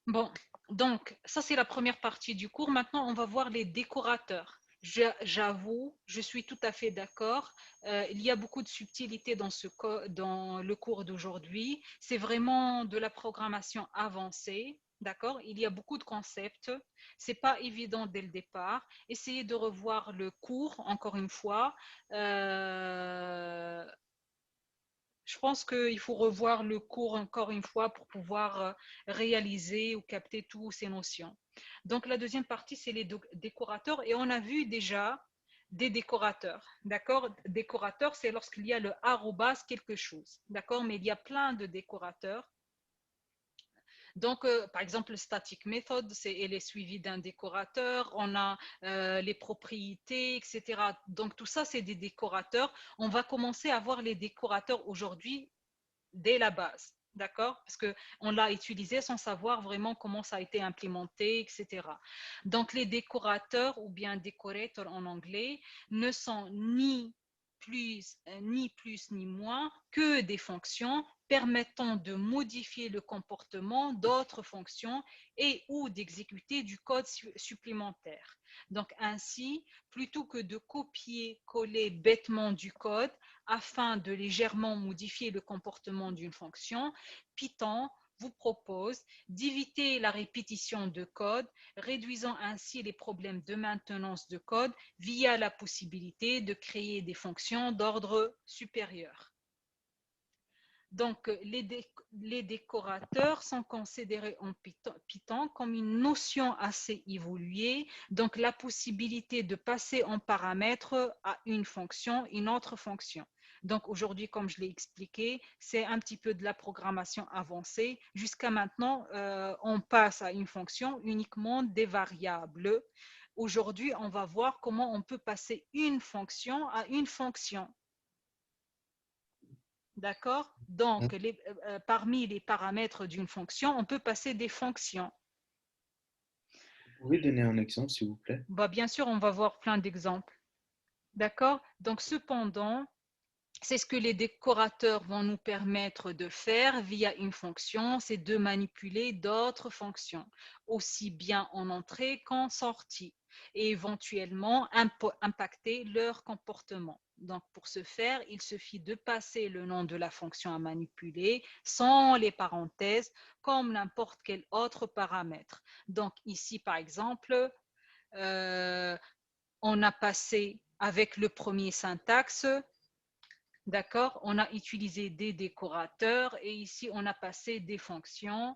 Bon, donc, ça, c'est la première partie du cours. Maintenant, on va voir les décorateurs. J'avoue, je suis tout à fait d'accord. Il y a beaucoup de subtilités dans le cours d'aujourd'hui. C'est vraiment de la programmation avancée. D'accord? Il y a beaucoup de concepts. C'est pas évident dès le départ. Essayez de revoir le cours, encore une fois. Je pense qu'il faut revoir le cours encore une fois pour pouvoir réaliser ou capter toutes ces notions. Donc la deuxième partie, c'est les décorateurs et on a vu déjà des décorateurs. D'accord? Décorateur, c'est lorsqu'il y a le arrobas quelque chose. D'accord? Mais il y a plein de décorateurs. Donc, par exemple, le static method, elle est suivie d'un décorateur. On a les propriétés, etc. Donc, tout ça, c'est des décorateurs. On va commencer à voir les décorateurs aujourd'hui dès la base. D'accord? Parce qu'on l'a utilisé sans savoir vraiment comment ça a été implémenté, etc. Donc, les décorateurs ou bien decorators en anglais ne sont ni plus ni moins que des fonctions permettant de modifier le comportement d'autres fonctions et ou d'exécuter du code supplémentaire. Donc ainsi, plutôt que de copier-coller bêtement du code afin de légèrement modifier le comportement d'une fonction, Python vous propose d'éviter la répétition de code, réduisant ainsi les problèmes de maintenance de code via la possibilité de créer des fonctions d'ordre supérieur. Donc, les décorateurs sont considérés en Python comme une notion assez évoluée, donc la possibilité de passer en paramètre à une fonction, une autre fonction. Donc aujourd'hui, comme je l'ai expliqué, c'est un petit peu de la programmation avancée. Jusqu'à maintenant, on passe à une fonction uniquement des variables. Aujourd'hui, on va voir comment on peut passer une fonction à une fonction. D'accord? Donc, parmi les paramètres d'une fonction, on peut passer des fonctions. Vous pouvez donner un exemple, s'il vous plaît? Bah, bien sûr, on va voir plein d'exemples. D'accord? Donc, cependant, c'est ce que les décorateurs vont nous permettre de faire via une fonction, c'est de manipuler d'autres fonctions, aussi bien en entrée qu'en sortie, et éventuellement impacter leur comportement. Donc, pour ce faire, il suffit de passer le nom de la fonction à manipuler sans les parenthèses, comme n'importe quel autre paramètre. Donc, ici, par exemple, on a passé avec le premier syntaxe. D'accord? On a utilisé des décorateurs et ici, on a passé des fonctions.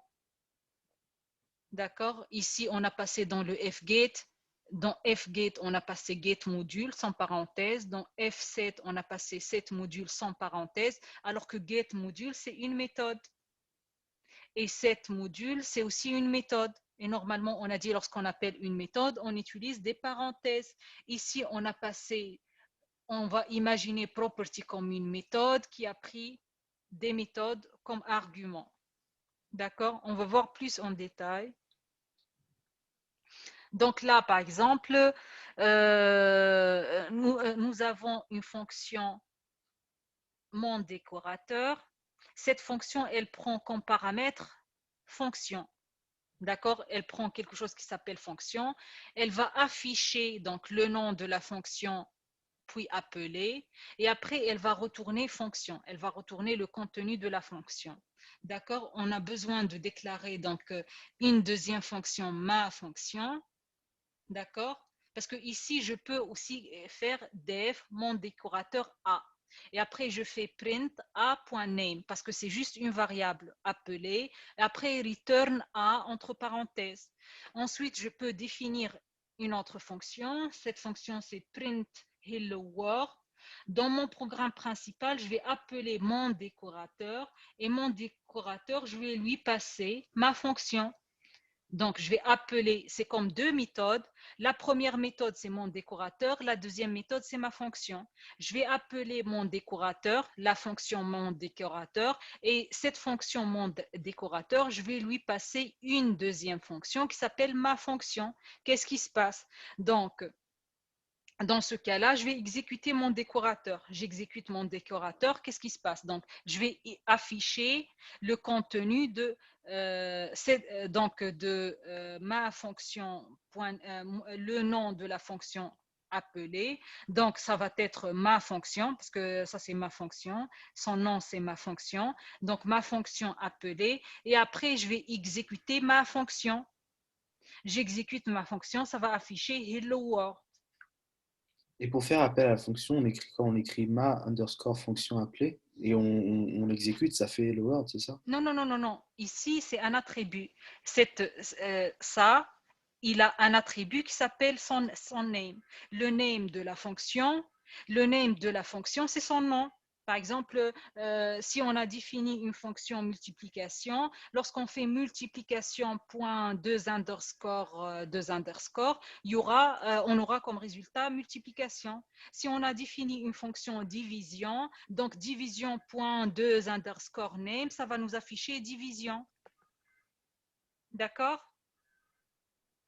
D'accord? Ici, on a passé dans le fget. Dans fget, on a passé getModule sans parenthèse. Dans fset, on a passé setModule sans parenthèse, alors que getModule, c'est une méthode. Et setModule, c'est aussi une méthode. Et normalement, on a dit lorsqu'on appelle une méthode, on utilise des parenthèses. Ici, on va imaginer property comme une méthode qui a pris des méthodes comme argument. D'accord? On va voir plus en détail. Donc là, par exemple, nous avons une fonction monDécorateur. Cette fonction, elle prend comme paramètre fonction. D'accord? Elle prend quelque chose qui s'appelle fonction. Elle va afficher donc le nom de la fonction puis appeler, et après elle va retourner fonction, elle va retourner le contenu de la fonction. D'accord? On a besoin de déclarer donc une deuxième fonction, ma fonction. D'accord? Parce que ici je peux aussi faire def mon décorateur a. Et après, je fais print a.name parce que c'est juste une variable appelée. Et après, return a entre parenthèses. Ensuite, je peux définir une autre fonction. Cette fonction, c'est print hello world. Dans mon programme principal, je vais appeler mon décorateur et mon décorateur, je vais lui passer ma fonction. Donc, je vais appeler, c'est comme deux méthodes. La première méthode, c'est mon décorateur. La deuxième méthode, c'est ma fonction. Je vais appeler mon décorateur, la fonction mon décorateur. Et cette fonction mon décorateur, je vais lui passer une deuxième fonction qui s'appelle ma fonction. Qu'est-ce qui se passe? Donc, dans ce cas-là, je vais exécuter mon décorateur. J'exécute mon décorateur. Qu'est-ce qui se passe? Donc, je vais afficher le contenu de, ma fonction, le nom de la fonction appelée. Donc, ça va être ma fonction, parce que ça, c'est ma fonction. Son nom, c'est ma fonction. Donc, ma fonction appelée. Et après, je vais exécuter ma fonction. J'exécute ma fonction, ça va afficher Hello World. Et pour faire appel à la fonction, on écrit quoi? On écrit ma underscore fonction appelée et on l'exécute, ça fait hello world, c'est ça? Non, non, non, non, non. Ici, c'est un attribut. Ça, il a un attribut qui s'appelle son name. Le name de la fonction, c'est son nom. Par exemple, si on a défini une fonction multiplication, lorsqu'on fait multiplication point 2 underscore, on aura comme résultat multiplication. Si on a défini une fonction division, donc division point 2 underscore name, ça va nous afficher division. D'accord?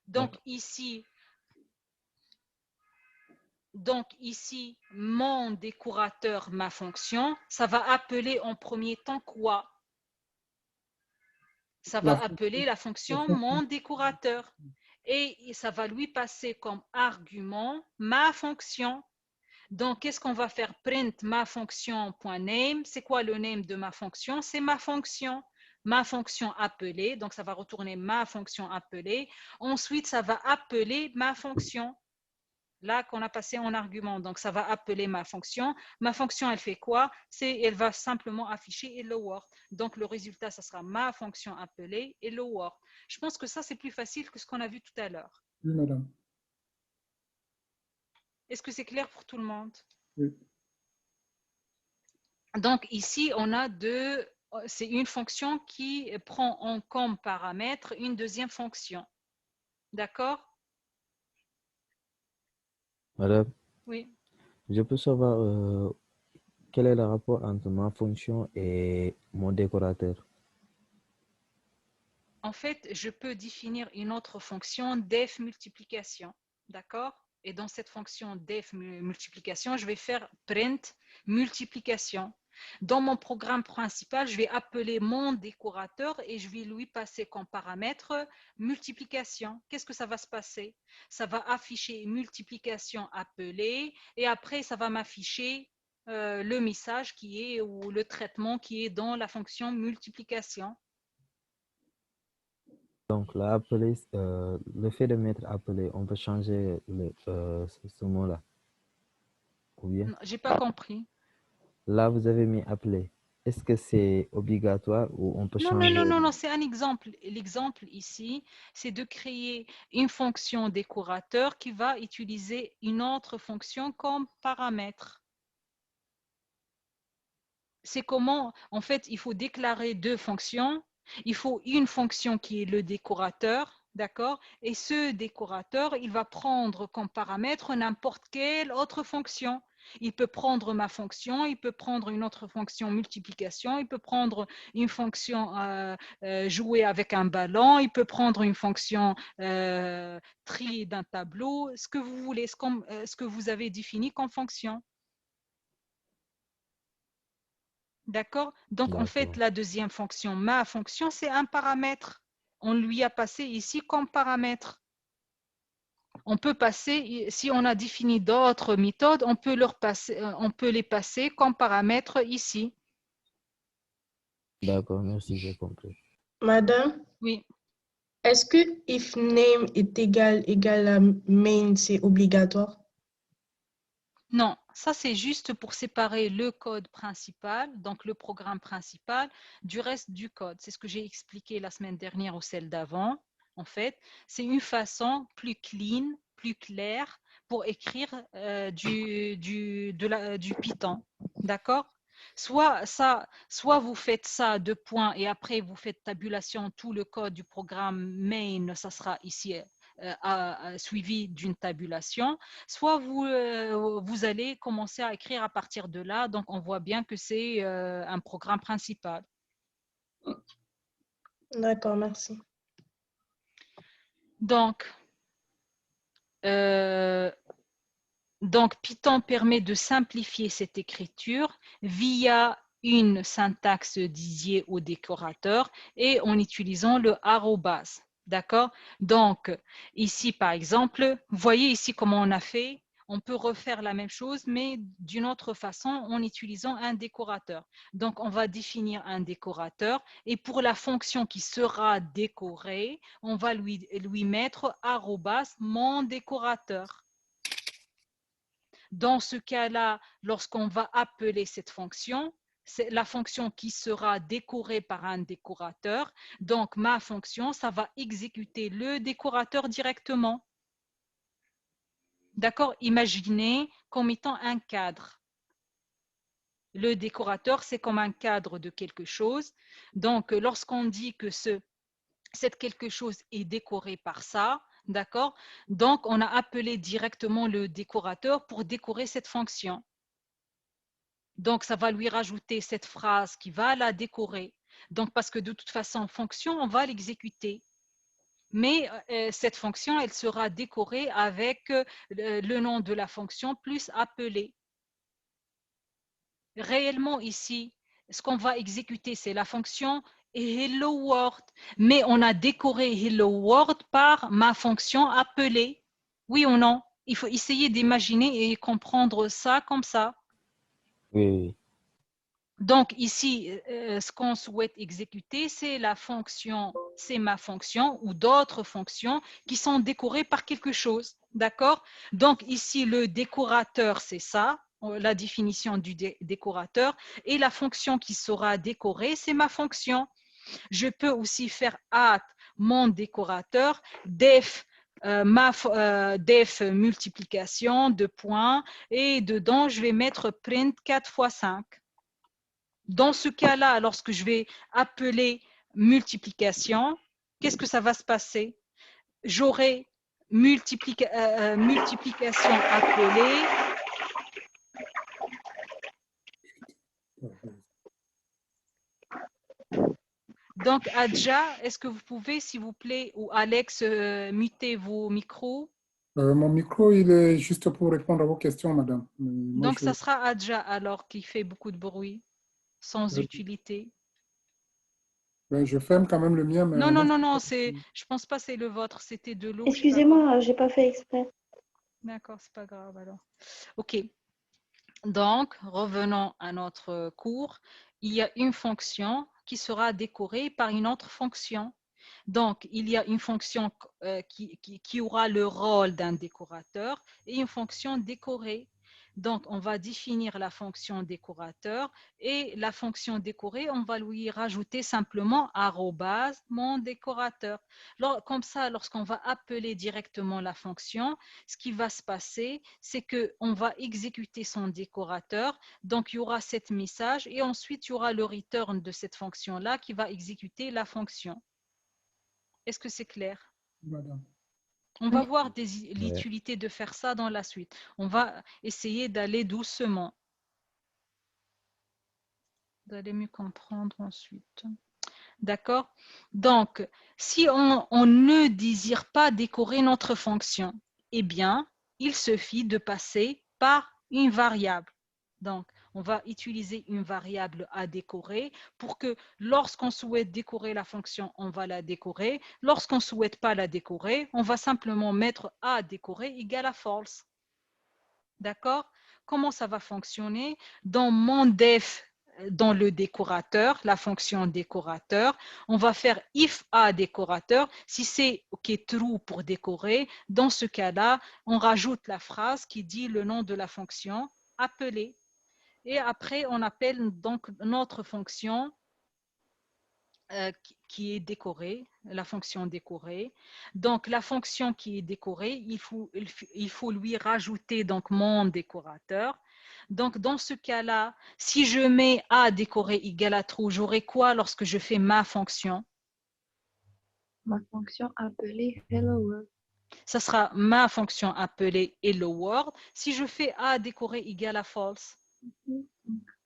Donc ici, mon décorateur, ma fonction, ça va appeler en premier temps quoi? Ça va appeler la fonction mon décorateur. Et ça va lui passer comme argument ma fonction. Donc, qu'est-ce qu'on va faire? Print ma fonction.name. C'est quoi le name de ma fonction? C'est ma fonction. Ma fonction appelée. Donc, ça va retourner ma fonction appelée. Ensuite, ça va appeler ma fonction. Là, qu'on a passé en argument. Donc, ça va appeler ma fonction. Ma fonction, elle fait quoi? Elle va simplement afficher hello world. Donc, le résultat, ça sera ma fonction appelée hello world. Je pense que ça, c'est plus facile que ce qu'on a vu tout à l'heure. Oui, madame. Est-ce que c'est clair pour tout le monde? Oui. Donc, ici, on a c'est une fonction qui prend en comme paramètre une deuxième fonction. D'accord? Madame, Oui. je peux savoir quel est le rapport entre ma fonction et mon décorateur? En fait, je peux définir une autre fonction def multiplication. D'accord? Et dans cette fonction def multiplication, je vais faire print multiplication. Dans mon programme principal, je vais appeler mon décorateur et je vais lui passer comme paramètre multiplication. Qu'est-ce que ça va se passer? Ça va afficher multiplication appelée et après, ça va m'afficher le message ou le traitement qui est dans la fonction multiplication. Donc, le fait de mettre appelé, on peut changer ce mot-là. Ou bien? J'ai pas compris. Là, vous avez mis appelé. Est-ce que c'est obligatoire ou on peut changer? Non, c'est un exemple. L'exemple ici, c'est de créer une fonction décorateur qui va utiliser une autre fonction comme paramètre. C'est comment, en fait, il faut déclarer deux fonctions. Il faut une fonction qui est le décorateur, d'accord? Et ce décorateur, il va prendre comme paramètre n'importe quelle autre fonction. Il peut prendre ma fonction, il peut prendre une autre fonction multiplication, il peut prendre une fonction jouer avec un ballon, il peut prendre une fonction tri d'un tableau, ce que vous voulez, ce que vous avez défini comme fonction. D'accord? Donc, en fait, la deuxième fonction, ma fonction, c'est un paramètre. On lui a passé ici comme paramètre. On peut passer, si on a défini d'autres méthodes, on peut les passer comme paramètres ici. D'accord, merci, j'ai compris. Madame? Oui. Est-ce que if name est égal à main, c'est obligatoire? Non, ça c'est juste pour séparer le code principal, donc le programme principal, du reste du code. C'est ce que j'ai expliqué la semaine dernière ou celle d'avant. En fait, c'est une façon plus clean, plus claire pour écrire du Python. D'accord? Soit vous faites ça, 2 points, et après vous faites tabulation, tout le code du programme main, ça sera ici suivi d'une tabulation, soit vous allez commencer à écrire à partir de là. Donc, on voit bien que c'est un programme principal. D'accord, merci. Donc, Python permet de simplifier cette écriture via une syntaxe dédiée au décorateur et en utilisant le arrobase. D'accord? Donc, ici, par exemple, vous voyez ici comment on a fait. On peut refaire la même chose, mais d'une autre façon en utilisant un décorateur. Donc, on va définir un décorateur et pour la fonction qui sera décorée, on va lui mettre arrobase mon décorateur. Dans ce cas-là, lorsqu'on va appeler cette fonction, c'est la fonction qui sera décorée par un décorateur. Donc, ma fonction, ça va exécuter le décorateur directement. D'accord? Imaginez comme étant un cadre. Le décorateur, c'est comme un cadre de quelque chose. Donc, lorsqu'on dit que cette quelque chose est décoré par ça, d'accord? Donc, on a appelé directement le décorateur pour décorer cette fonction. Donc, ça va lui rajouter cette phrase qui va la décorer. Donc, parce que de toute façon, fonction, on va l'exécuter. Mais cette fonction, elle sera décorée avec le nom de la fonction plus appelé. Réellement, ici, ce qu'on va exécuter, c'est la fonction Hello World. Mais on a décoré Hello World par ma fonction appelée. Oui ou non? Il faut essayer d'imaginer et comprendre ça comme ça. Oui, oui. Donc ici, ce qu'on souhaite exécuter, c'est la fonction, c'est ma fonction ou d'autres fonctions qui sont décorées par quelque chose. D'accord? Donc ici, le décorateur, c'est ça, la définition du décorateur. Et la fonction qui sera décorée, c'est ma fonction. Je peux aussi faire add mon décorateur, def def multiplication de points et dedans, je vais mettre print 4 x 5. Dans ce cas-là, lorsque je vais appeler multiplication, qu'est-ce que ça va se passer? J'aurai multiplication appelée. Donc, Adja, est-ce que vous pouvez, s'il vous plaît, ou Alex, muter vos micros? Mon micro, il est juste pour répondre à vos questions, madame. Donc, ça sera Adja alors qui fait beaucoup de bruit, sans utilité. Je ferme quand même le mien. Mais non, je pense pas que c'est le vôtre, c'était de l'eau. Excusez-moi, j'ai pas fait exprès. D'accord, c'est pas grave alors. Ok. Donc, revenons à notre cours. Il y a une fonction qui sera décorée par une autre fonction. Donc, il y a une fonction qui aura le rôle d'un décorateur et une fonction décorée. Donc, on va définir la fonction décorateur et la fonction décorée, on va lui rajouter simplement arrobase mon décorateur. Comme ça, lorsqu'on va appeler directement la fonction, ce qui va se passer, c'est qu'on va exécuter son décorateur. Donc, il y aura cet message et ensuite, il y aura le return de cette fonction-là qui va exécuter la fonction. Est-ce que c'est clair? Madame. On va voir l'utilité de faire ça dans la suite. On va essayer d'aller doucement. D'aller mieux comprendre ensuite. D'accord? Donc, si on ne désire pas décorer notre fonction, eh bien, il suffit de passer par une variable. Donc, on va utiliser une variable à décorer pour que lorsqu'on souhaite décorer la fonction, on va la décorer. Lorsqu'on ne souhaite pas la décorer, on va simplement mettre à décorer égale à false. D'accord? Comment ça va fonctionner? Dans mon def, dans le décorateur, la fonction décorateur, on va faire if a décorateur. Si c'est true pour décorer, dans ce cas-là, on rajoute la phrase qui dit le nom de la fonction appelée. Et après, on appelle donc notre fonction qui est décorée, la fonction décorée. Donc, la fonction qui est décorée, il faut lui rajouter donc mon décorateur. Donc, dans ce cas-là, si je mets A décoré égale à true, j'aurai quoi lorsque je fais ma fonction? Ma fonction appelée Hello World. Ça sera ma fonction appelée Hello World. Si je fais A décoré égale à false,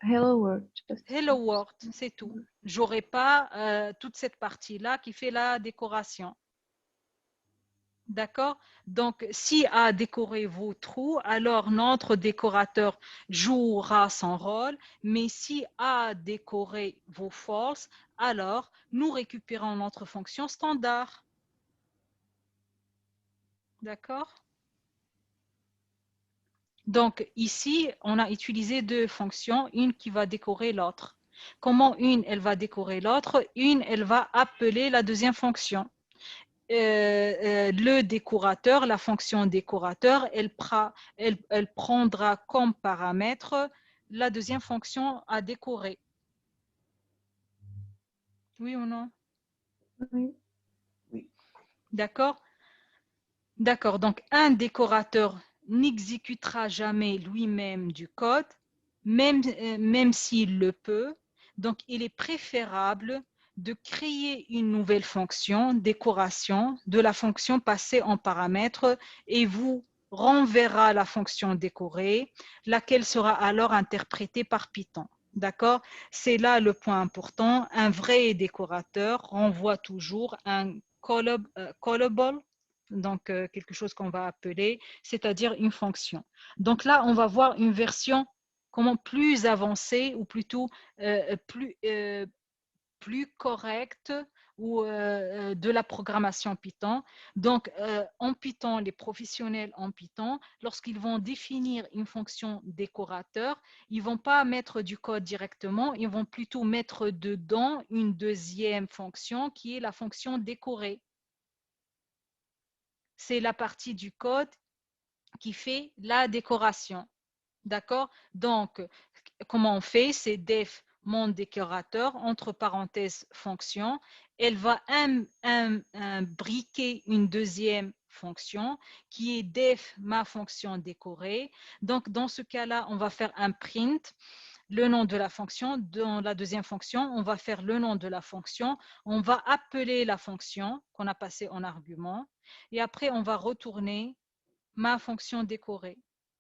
Hello World. Hello World, c'est tout. J'aurai pas toute cette partie-là qui fait la décoration. D'accord? Donc, si A décoré vos trous, alors notre décorateur jouera son rôle. Mais si A décoré vos false, alors nous récupérons notre fonction standard. D'accord? Donc, ici, on a utilisé deux fonctions, une qui va décorer l'autre. Comment une, elle va décorer l'autre? Une, elle va appeler la deuxième fonction. Le décorateur, la fonction décorateur, elle prendra comme paramètre la deuxième fonction à décorer. Oui ou non? Oui. D'accord? D'accord. Donc, un décorateur n'exécutera jamais lui-même du code, même s'il le peut. Donc, il est préférable de créer une nouvelle fonction, décoration, de la fonction passée en paramètre et vous renverra la fonction décorée, laquelle sera alors interprétée par Python. D'accord? C'est là le point important. Un vrai décorateur renvoie toujours un callable, donc quelque chose qu'on va appeler, c'est-à-dire une fonction. Donc là, on va voir une version comment plus avancée ou plutôt plus correcte ou de la programmation Python. Donc, en Python, les professionnels en Python, lorsqu'ils vont définir une fonction décorateur, ils ne vont pas mettre du code directement, ils vont plutôt mettre dedans une deuxième fonction qui est la fonction décorée. C'est la partie du code qui fait la décoration. D'accord? Donc, comment on fait? C'est def mon décorateur, entre parenthèses fonction. Elle va imbriquer une deuxième fonction qui est def ma fonction décorée. Donc, dans ce cas-là, on va faire un print, le nom de la fonction. Dans la deuxième fonction, on va faire le nom de la fonction. On va appeler la fonction qu'on a passée en argument. Et après, on va retourner ma fonction décorée.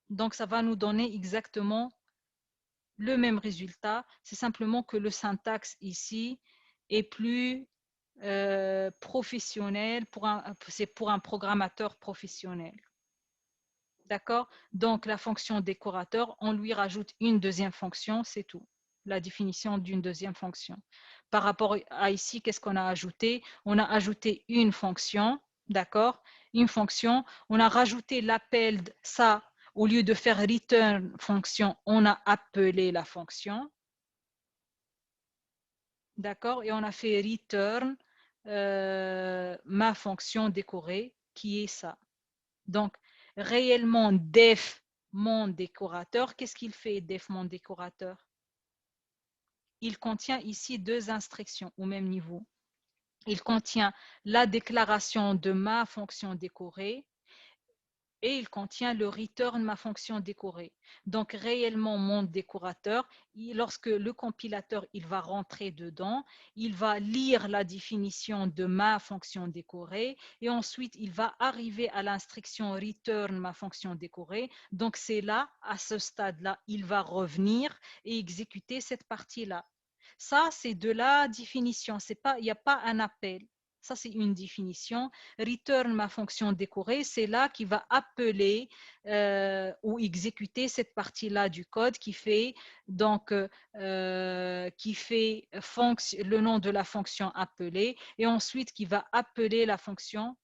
Donc, ça va nous donner exactement le même résultat. C'est simplement que le syntaxe ici est plus professionnel, c'est pour un programmateur professionnel. D'accord? Donc, la fonction décorateur, on lui rajoute une deuxième fonction, c'est tout. La définition d'une deuxième fonction. Par rapport à ici, qu'est-ce qu'on a ajouté? On a ajouté une fonction, d'accord? Une fonction. On a rajouté l'appel ça. Au lieu de faire return fonction, on a appelé la fonction. D'accord? Et on a fait return ma fonction décorée, qui est ça. Donc, réellement, def mon décorateur, qu'est-ce qu'il fait, def mon décorateur? Il contient ici deux instructions au même niveau. Il contient la déclaration de ma fonction décorée et il contient le return ma fonction décorée. Donc réellement mon décorateur, lorsque le compilateur il va rentrer dedans, il va lire la définition de ma fonction décorée et ensuite il va arriver à l'instruction return ma fonction décorée. Donc c'est là, à ce stade-là, il va revenir et exécuter cette partie-là. Ça, c'est de la définition. Il n'y a pas un appel. Ça, c'est une définition. Return ma fonction décorée, c'est là qui va appeler ou exécuter cette partie-là du code qui fait donc le nom de la fonction appelée et ensuite qui va appeler la fonction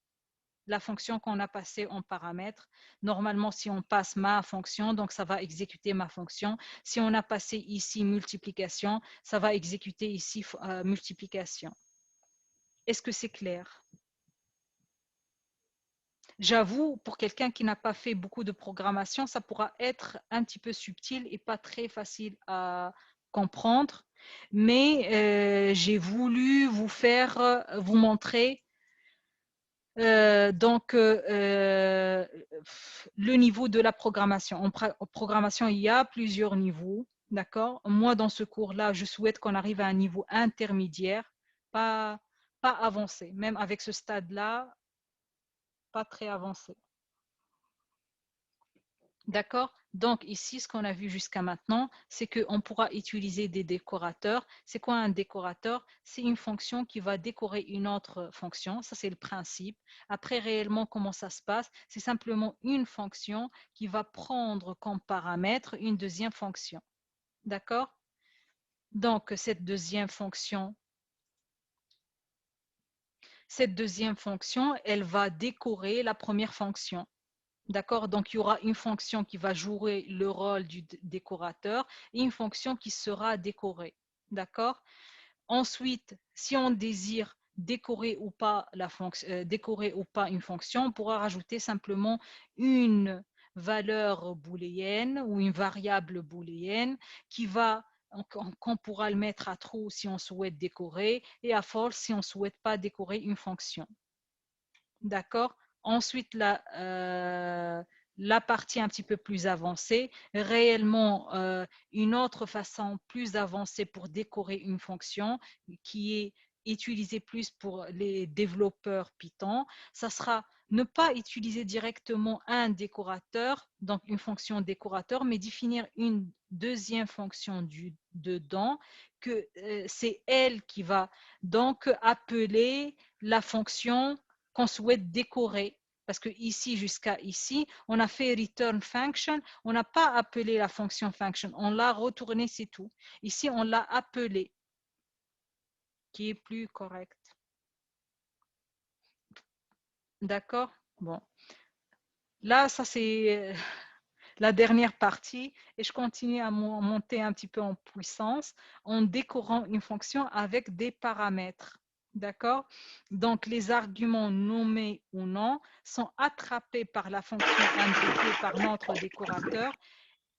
qu'on a passée en paramètre. Normalement, si on passe ma fonction, donc ça va exécuter ma fonction. Si on a passé ici multiplication, ça va exécuter ici multiplication. Est-ce que c'est clair? J'avoue, pour quelqu'un qui n'a pas fait beaucoup de programmation, ça pourra être un petit peu subtil et pas très facile à comprendre. Mais j'ai voulu vous montrer le niveau de la programmation. En programmation, il y a plusieurs niveaux, d'accord? Moi, dans ce cours-là, je souhaite qu'on arrive à un niveau intermédiaire, pas avancé. Même avec ce stade-là, pas très avancé. D'accord? Donc ici, ce qu'on a vu jusqu'à maintenant, c'est qu'on pourra utiliser des décorateurs. C'est quoi un décorateur? C'est une fonction qui va décorer une autre fonction. Ça, c'est le principe. Après, réellement, comment ça se passe? C'est simplement une fonction qui va prendre comme paramètre une deuxième fonction. D'accord? Donc, cette deuxième fonction, elle va décorer la première fonction. D'accord? Donc, il y aura une fonction qui va jouer le rôle du décorateur et une fonction qui sera décorée. D'accord? Ensuite, si on désire décorer ou pas une fonction, on pourra rajouter simplement une valeur booléenne ou une variable booléenne qu'on pourra le mettre à true si on souhaite décorer et à false si on ne souhaite pas décorer une fonction. D'accord? Ensuite, la partie un petit peu plus avancée, réellement une autre façon plus avancée pour décorer une fonction qui est utilisée plus pour les développeurs Python, ça sera ne pas utiliser directement un décorateur, donc une fonction décorateur, mais définir une deuxième fonction dedans, que c'est elle qui va donc appeler la fonction qu'on souhaite décorer. Parce que ici, jusqu'à ici, on a fait return function, on n'a pas appelé la fonction function, on l'a retourné, c'est tout. Ici, on l'a appelé, qui est plus correct. D'accord? Bon. Là, ça c'est la dernière partie et je continue à monter un petit peu en puissance en décorant une fonction avec des paramètres. D'accord? Donc, les arguments nommés ou non sont attrapés par la fonction imbriquée par notre décorateur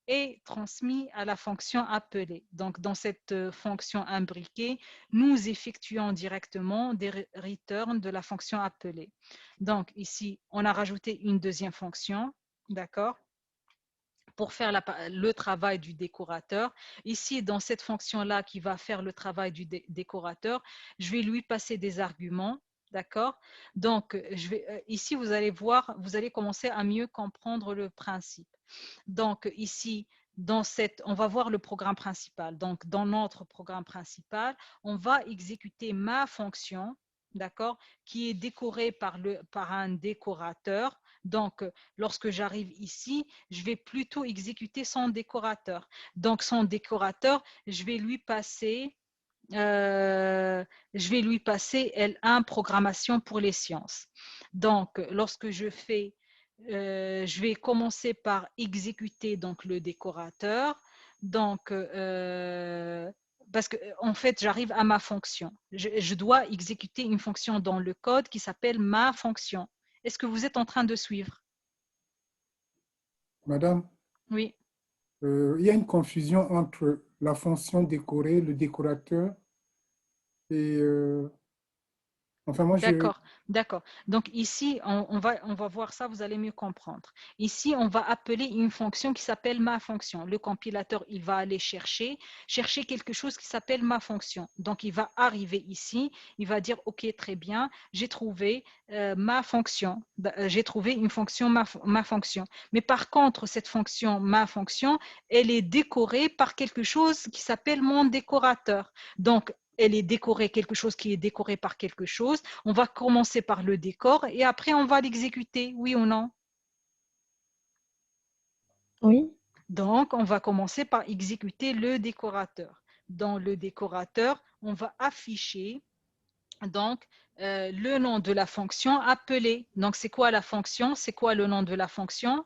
et transmis à la fonction appelée. Donc, dans cette fonction imbriquée, nous effectuons directement des returns de la fonction appelée. Donc, ici, on a rajouté une deuxième fonction, d'accord, pour faire le travail du décorateur. Ici, dans cette fonction-là qui va faire le travail du décorateur, je vais lui passer des arguments. D'accord? Donc, ici, vous allez voir, vous allez commencer à mieux comprendre le principe. Donc, ici, on va voir le programme principal. Donc, dans notre programme principal, on va exécuter ma fonction, d'accord, qui est décorée par un décorateur. Donc, lorsque j'arrive ici, je vais plutôt exécuter son décorateur. Donc, son décorateur, je vais lui passer L1 programmation pour les sciences. Donc, lorsque je vais commencer par exécuter donc le décorateur. Donc, parce que en fait, j'arrive à ma fonction. Je dois exécuter une fonction dans le code qui s'appelle ma fonction. Est-ce que vous êtes en train de suivre? Madame, Oui. il y a une confusion entre la fonction décorée, le décorateur, et enfin moi D'accord, d'accord. Donc ici, on va voir ça, vous allez mieux comprendre. Ici, on va appeler une fonction qui s'appelle ma fonction. Le compilateur, il va aller chercher quelque chose qui s'appelle ma fonction. Donc, il va arriver ici, il va dire, OK, très bien, j'ai trouvé ma fonction. J'ai trouvé une fonction, ma fonction. Mais par contre, cette fonction, ma fonction, elle est décorée par quelque chose qui s'appelle mon décorateur. Donc, elle est décorée, quelque chose qui est décoré par quelque chose. On va commencer par le décor et après on va l'exécuter, oui ou non? Oui. Donc, on va commencer par exécuter le décorateur. Dans le décorateur, on va afficher donc le nom de la fonction appelée. Donc, c'est quoi la fonction? C'est quoi le nom de la fonction?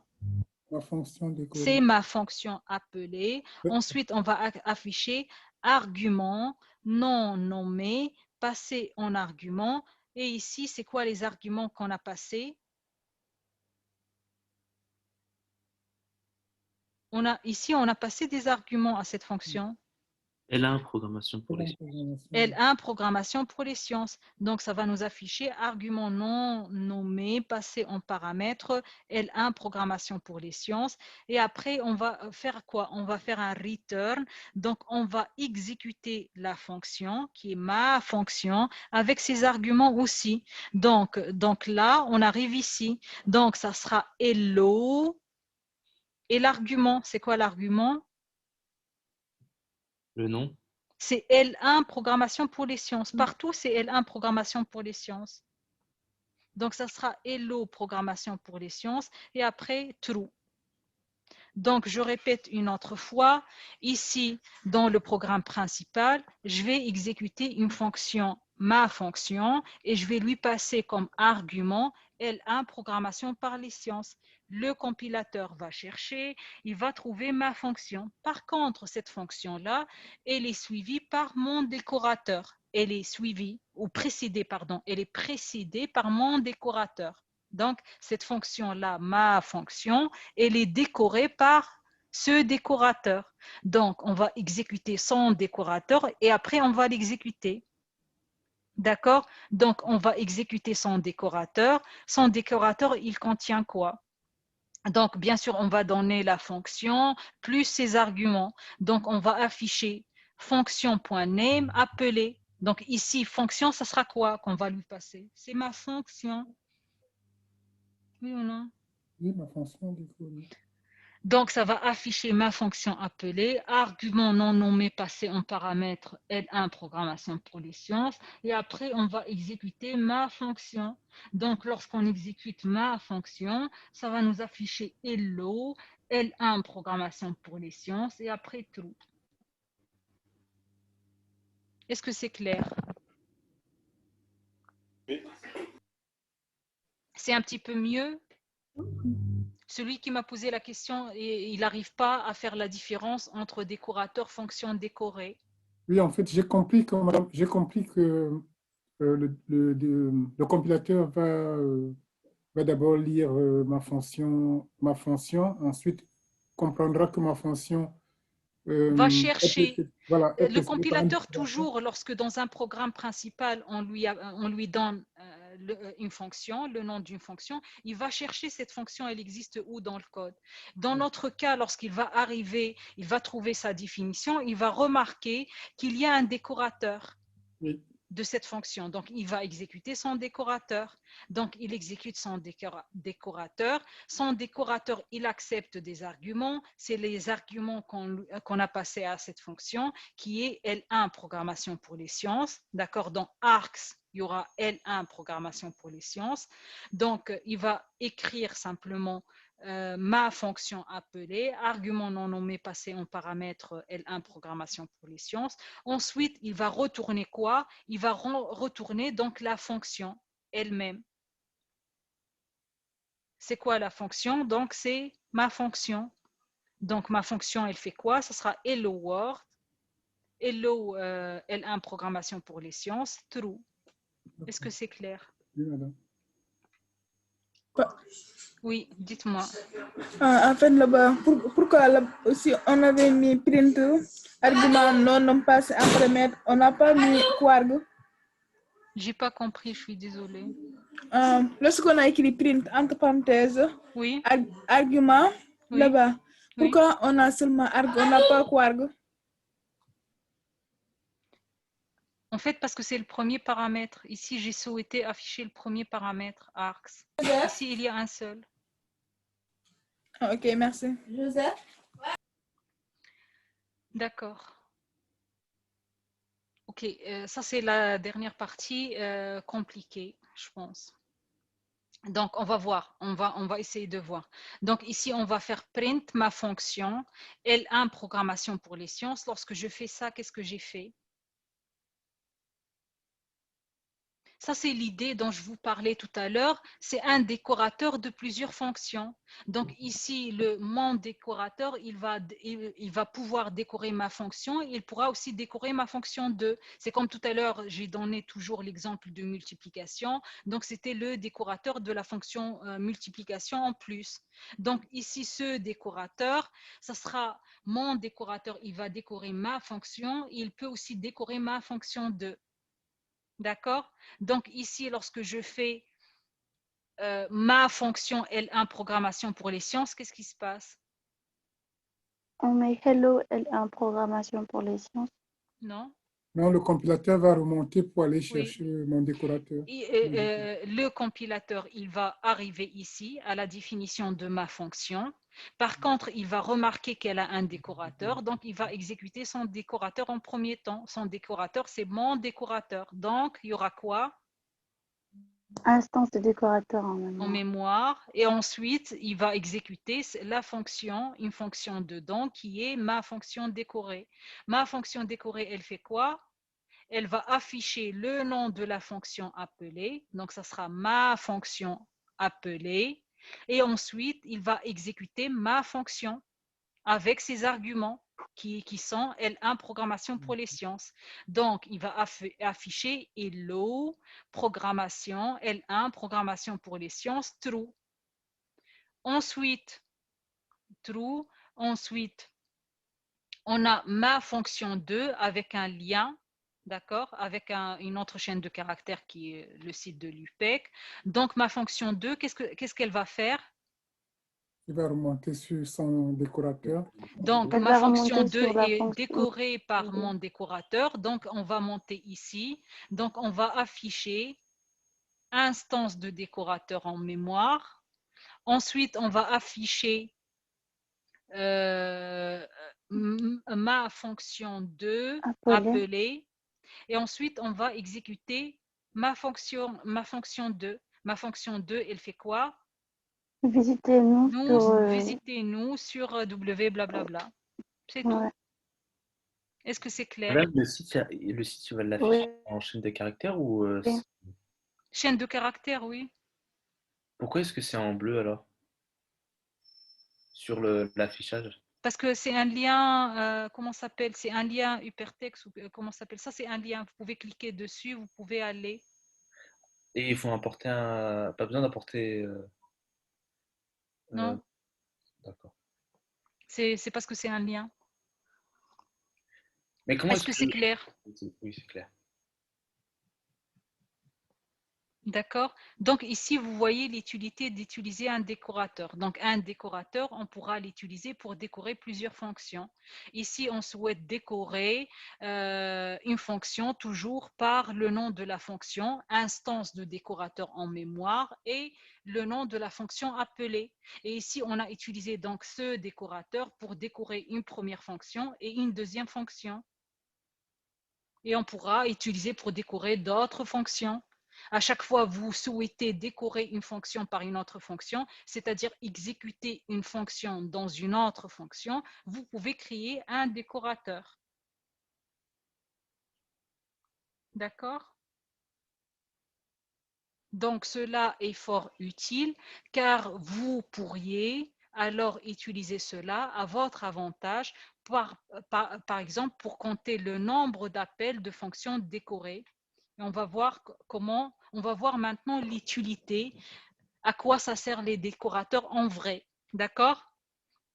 la fonction décorée. C'est ma fonction appelée. Ensuite, on va afficher argument non nommé, passé en argument. Et ici, c'est quoi les arguments qu'on a passés? Ici, on a passé des arguments à cette fonction. L1, programmation pour les programmation. L1, programmation pour les sciences. Donc, ça va nous afficher argument non nommé, passé en paramètre, L1, programmation pour les sciences. Et après, on va faire quoi? On va faire un return. Donc, on va exécuter la fonction, qui est ma fonction, avec ses arguments aussi. Donc là, on arrive ici. Donc, ça sera hello. Et l'argument, c'est quoi l'argument? Le nom? C'est L1, programmation pour les sciences. Partout, c'est L1, programmation pour les sciences. Donc, ça sera hello, programmation pour les sciences. Et après, true. Donc, je répète une autre fois. Ici, dans le programme principal, je vais exécuter une fonction, ma fonction, et je vais lui passer comme argument L1, programmation par les sciences. Le compilateur va chercher, il va trouver ma fonction. Par contre, cette fonction-là, elle est suivie par mon décorateur. Elle est suivie, ou précédée, pardon, elle est précédée par mon décorateur. Donc, cette fonction-là, ma fonction, elle est décorée par ce décorateur. Donc, on va exécuter son décorateur et après, on va l'exécuter. D'accord? Donc, on va exécuter son décorateur. Son décorateur, il contient quoi? Donc, bien sûr, on va donner la fonction plus ses arguments. Donc, on va afficher fonction.name appelé. Donc, ici, fonction, ça sera quoi qu'on va lui passer? C'est ma fonction. Oui ou non? Oui, ma fonction du coup. Oui. Donc, ça va afficher ma fonction appelée, argument non nommé passé en paramètre L1 programmation pour les sciences. Et après, on va exécuter ma fonction. Donc, lorsqu'on exécute ma fonction, ça va nous afficher hello, L1 programmation pour les sciences et après true. Est-ce que c'est clair? C'est un petit peu mieux? Celui qui m'a posé la question, il n'arrive pas à faire la différence entre décorateur, fonction décorée. Oui, en fait, j'ai compris que le compilateur va d'abord lire ma fonction, ensuite comprendra que ma fonction Va est chercher. voilà, est Le précédée par un compilateur, décorateur. toujours, lorsque dans un programme principal, on lui donne une fonction, le nom d'une fonction, il va chercher cette fonction, elle existe où dans le code. Dans notre cas, lorsqu'il va arriver, il va trouver sa définition, il va remarquer qu'il y a un décorateur Oui. de cette fonction. Donc, il va exécuter son décorateur. Donc, il exécute son décorateur. Son décorateur, il accepte des arguments. C'est les arguments qu'on a passés à cette fonction, qui est L1, programmation pour les sciences. D'accord? Dans ARCS, il y aura L1, programmation pour les sciences. Donc, il va écrire simplement ma fonction appelée, argument non nommé passé en paramètre L1, programmation pour les sciences. Ensuite, il va retourner quoi? Il va retourner donc la fonction elle-même. C'est quoi la fonction? Donc, c'est ma fonction. Donc, ma fonction, elle fait quoi? Ce sera hello world, hello L1, programmation pour les sciences, true. Est-ce que c'est clair? Oui, madame. Oui, dites-moi. En fait, là-bas, pourquoi si on avait mis print, argument non passé en paramètre, on n'a pas mis quarg? J'ai pas compris, je suis désolée. Lorsqu'on a écrit print entre parenthèses, Oui. Argument, Oui. Là-bas, Oui. pourquoi on a seulement arg, on n'a pas quarg? En fait, parce que c'est le premier paramètre. Ici, j'ai souhaité afficher le premier paramètre, args. Ici, il y a un seul. Ok, merci. Joseph? D'accord. Ok, ça c'est la dernière partie compliquée, je pense. Donc, on va voir, on va essayer de voir. Donc, ici, on va faire print ma fonction L1 programmation pour les sciences. Lorsque je fais ça, qu'est-ce que j'ai fait? Ça, c'est l'idée dont je vous parlais tout à l'heure. C'est un décorateur de plusieurs fonctions. Donc ici, mon décorateur, il va pouvoir décorer ma fonction. Il pourra aussi décorer ma fonction 2. C'est comme tout à l'heure, j'ai donné toujours l'exemple de multiplication. Donc c'était le décorateur de la fonction multiplication en plus. Donc ici, ce décorateur, ça sera mon décorateur. Il va décorer ma fonction. Il peut aussi décorer ma fonction 2. D'accord? Donc ici, lorsque je fais ma fonction L1 programmation pour les sciences, qu'est-ce qui se passe? On met hello L1 programmation pour les sciences. Non? Non, le compilateur va remonter pour aller Oui. chercher mon décorateur. Le compilateur, il va arriver ici à la définition de ma fonction. Par contre, il va remarquer qu'elle a un décorateur, donc il va exécuter son décorateur en premier temps. Son décorateur, c'est mon décorateur. Donc, il y aura quoi? Instance de décorateur en En mémoire. mémoire. Et ensuite, il va exécuter la fonction, une fonction dedans qui est ma fonction décorée. Ma fonction décorée, elle fait quoi? Elle va afficher le nom de la fonction appelée. Donc, ça sera ma fonction appelée. Et ensuite, il va exécuter ma fonction avec ses arguments qui sont L1 programmation pour les sciences. Donc, il va afficher hello programmation L1 programmation pour les sciences true. Ensuite, true. Ensuite, on a ma fonction 2 avec un lien, d'accord, avec une autre chaîne de caractères qui est le site de l'UPEC. Donc, ma fonction 2, qu'est-ce qu'elle va faire? Il va remonter sur son décorateur. Donc, Elle ma va fonction remonter 2 sur la est fonction décorée par 2. mon décorateur. Donc, on va monter ici. Donc, on va afficher instance de décorateur en mémoire. Ensuite, on va afficher ma fonction 2 appelée. Et ensuite, on va exécuter ma fonction 2. Ma fonction 2, elle fait quoi? Visitez-nous sur W blablabla. C'est ouais. tout. Est-ce que c'est clair? Madame, le site, tu vas l'afficher en chaîne de caractères ou Oui. Chaîne de caractères, oui. pourquoi est-ce que c'est en bleu alors sur l'affichage? Parce que c'est un lien, comment ça s'appelle? C'est un lien hypertexte, ou comment ça s'appelle ça? C'est un lien, vous pouvez cliquer dessus, vous pouvez aller. Et il faut importer pas besoin d'importer. Non, D'accord. c'est parce que c'est un lien. Mais comment Est-ce que c'est clair? Oui, c'est clair. D'accord. Donc ici, vous voyez l'utilité d'utiliser un décorateur. Donc un décorateur, on pourra l'utiliser pour décorer plusieurs fonctions. Ici, on souhaite décorer une fonction toujours par le nom de la fonction, instance de décorateur en mémoire et le nom de la fonction appelée. Et ici, on a utilisé donc ce décorateur pour décorer une première fonction et une deuxième fonction. Et on pourra utiliser pour décorer d'autres fonctions. À chaque fois, vous souhaitez décorer une fonction par une autre fonction, c'est-à-dire exécuter une fonction dans une autre fonction, vous pouvez créer un décorateur. D'accord? Donc, cela est fort utile car vous pourriez alors utiliser cela à votre avantage, par exemple, pour compter le nombre d'appels de fonctions décorées. Et on va voir maintenant l'utilité, à quoi ça sert les décorateurs en vrai. D'accord?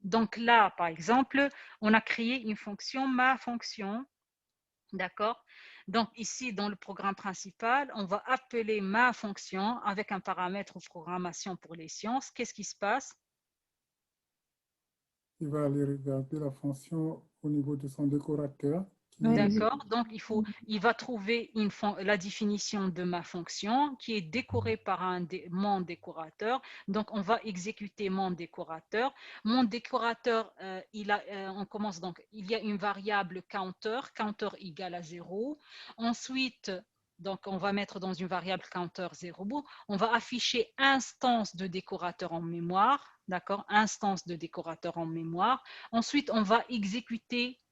Donc là, par exemple, on a créé une fonction, ma fonction. D'accord? Donc ici, dans le programme principal, on va appeler ma fonction avec un paramètre programmation pour les sciences. Qu'est-ce qui se passe? Il va aller regarder la fonction au niveau de son décorateur. D'accord, donc il va trouver la définition de ma fonction qui est décorée par mon décorateur. Donc on va exécuter mon décorateur. Mon décorateur, on commence donc, il y a une variable counter égale à 0. Ensuite, donc on va mettre dans une variable counter 0. On va afficher instance de décorateur en mémoire. D'accord, instance de décorateur en mémoire. Ensuite, on va exécuter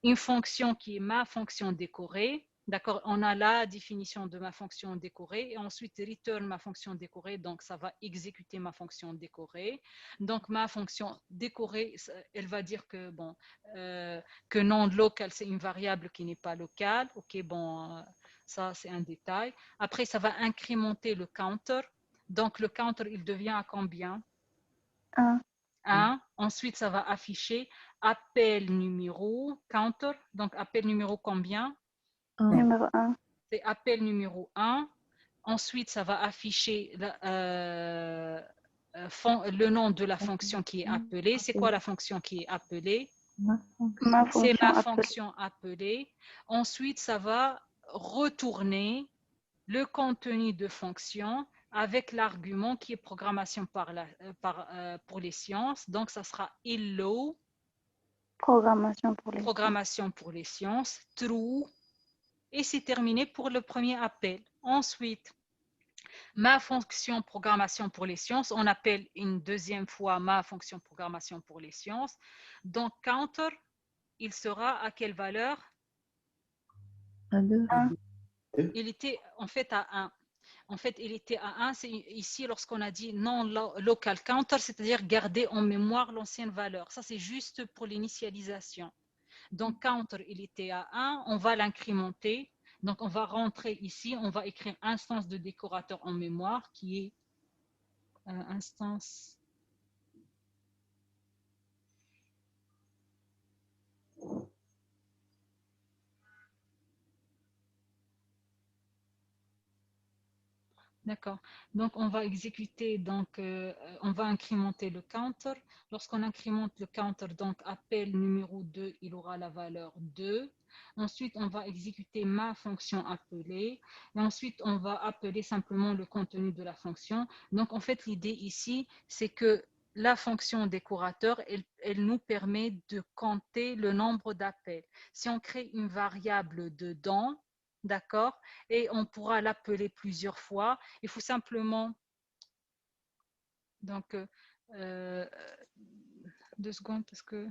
une fonction qui est ma fonction décorée. D'accord, on a la définition de ma fonction décorée et ensuite return ma fonction décorée, donc ça va exécuter ma fonction décorée. Donc ma fonction décorée, elle va dire que bon, que non local c'est une variable qui n'est pas locale. Ok, bon, ça c'est un détail. Après ça va incrémenter le counter. Donc le counter il devient à combien? 1. 1. Ensuite ça va afficher appel numéro counter. Donc appel numéro combien? Numéro 1. C'est appel numéro 1. Ensuite, ça va afficher le nom de la fonction qui est appelée. C'est quoi la fonction qui est appelée? Ma C'est fonction ma appelée. fonction appelée. Ensuite, ça va retourner le contenu de fonction avec l'argument qui est programmation pour les sciences. Donc, ça sera hello, Programmation pour les programmation pour les sciences, true, et c'est terminé pour le premier appel. Ensuite, ma fonction programmation pour les sciences, on appelle une deuxième fois ma fonction programmation pour les sciences. Donc, counter, il sera à quelle valeur? À 2. Il était en fait à 1. En fait, il était à 1. C'est ici, lorsqu'on a dit non local counter, c'est-à-dire garder en mémoire l'ancienne valeur. Ça, c'est juste pour l'initialisation. Donc, counter, il était à 1. On va l'incrémenter. Donc, on va rentrer ici. On va écrire instance de décorateur en mémoire qui est instance. D'accord. Donc, on va exécuter, donc, on va incrémenter le counter. Lorsqu'on incrémente le counter, donc, appel numéro 2, il aura la valeur 2. Ensuite, on va exécuter ma fonction appelée. Et ensuite, on va appeler simplement le contenu de la fonction. Donc, en fait, l'idée ici, c'est que la fonction décorateur, elle nous permet de compter le nombre d'appels. Si on crée une variable dedans, d'accord, et on pourra l'appeler plusieurs fois. Il faut simplement, donc, 2 secondes parce que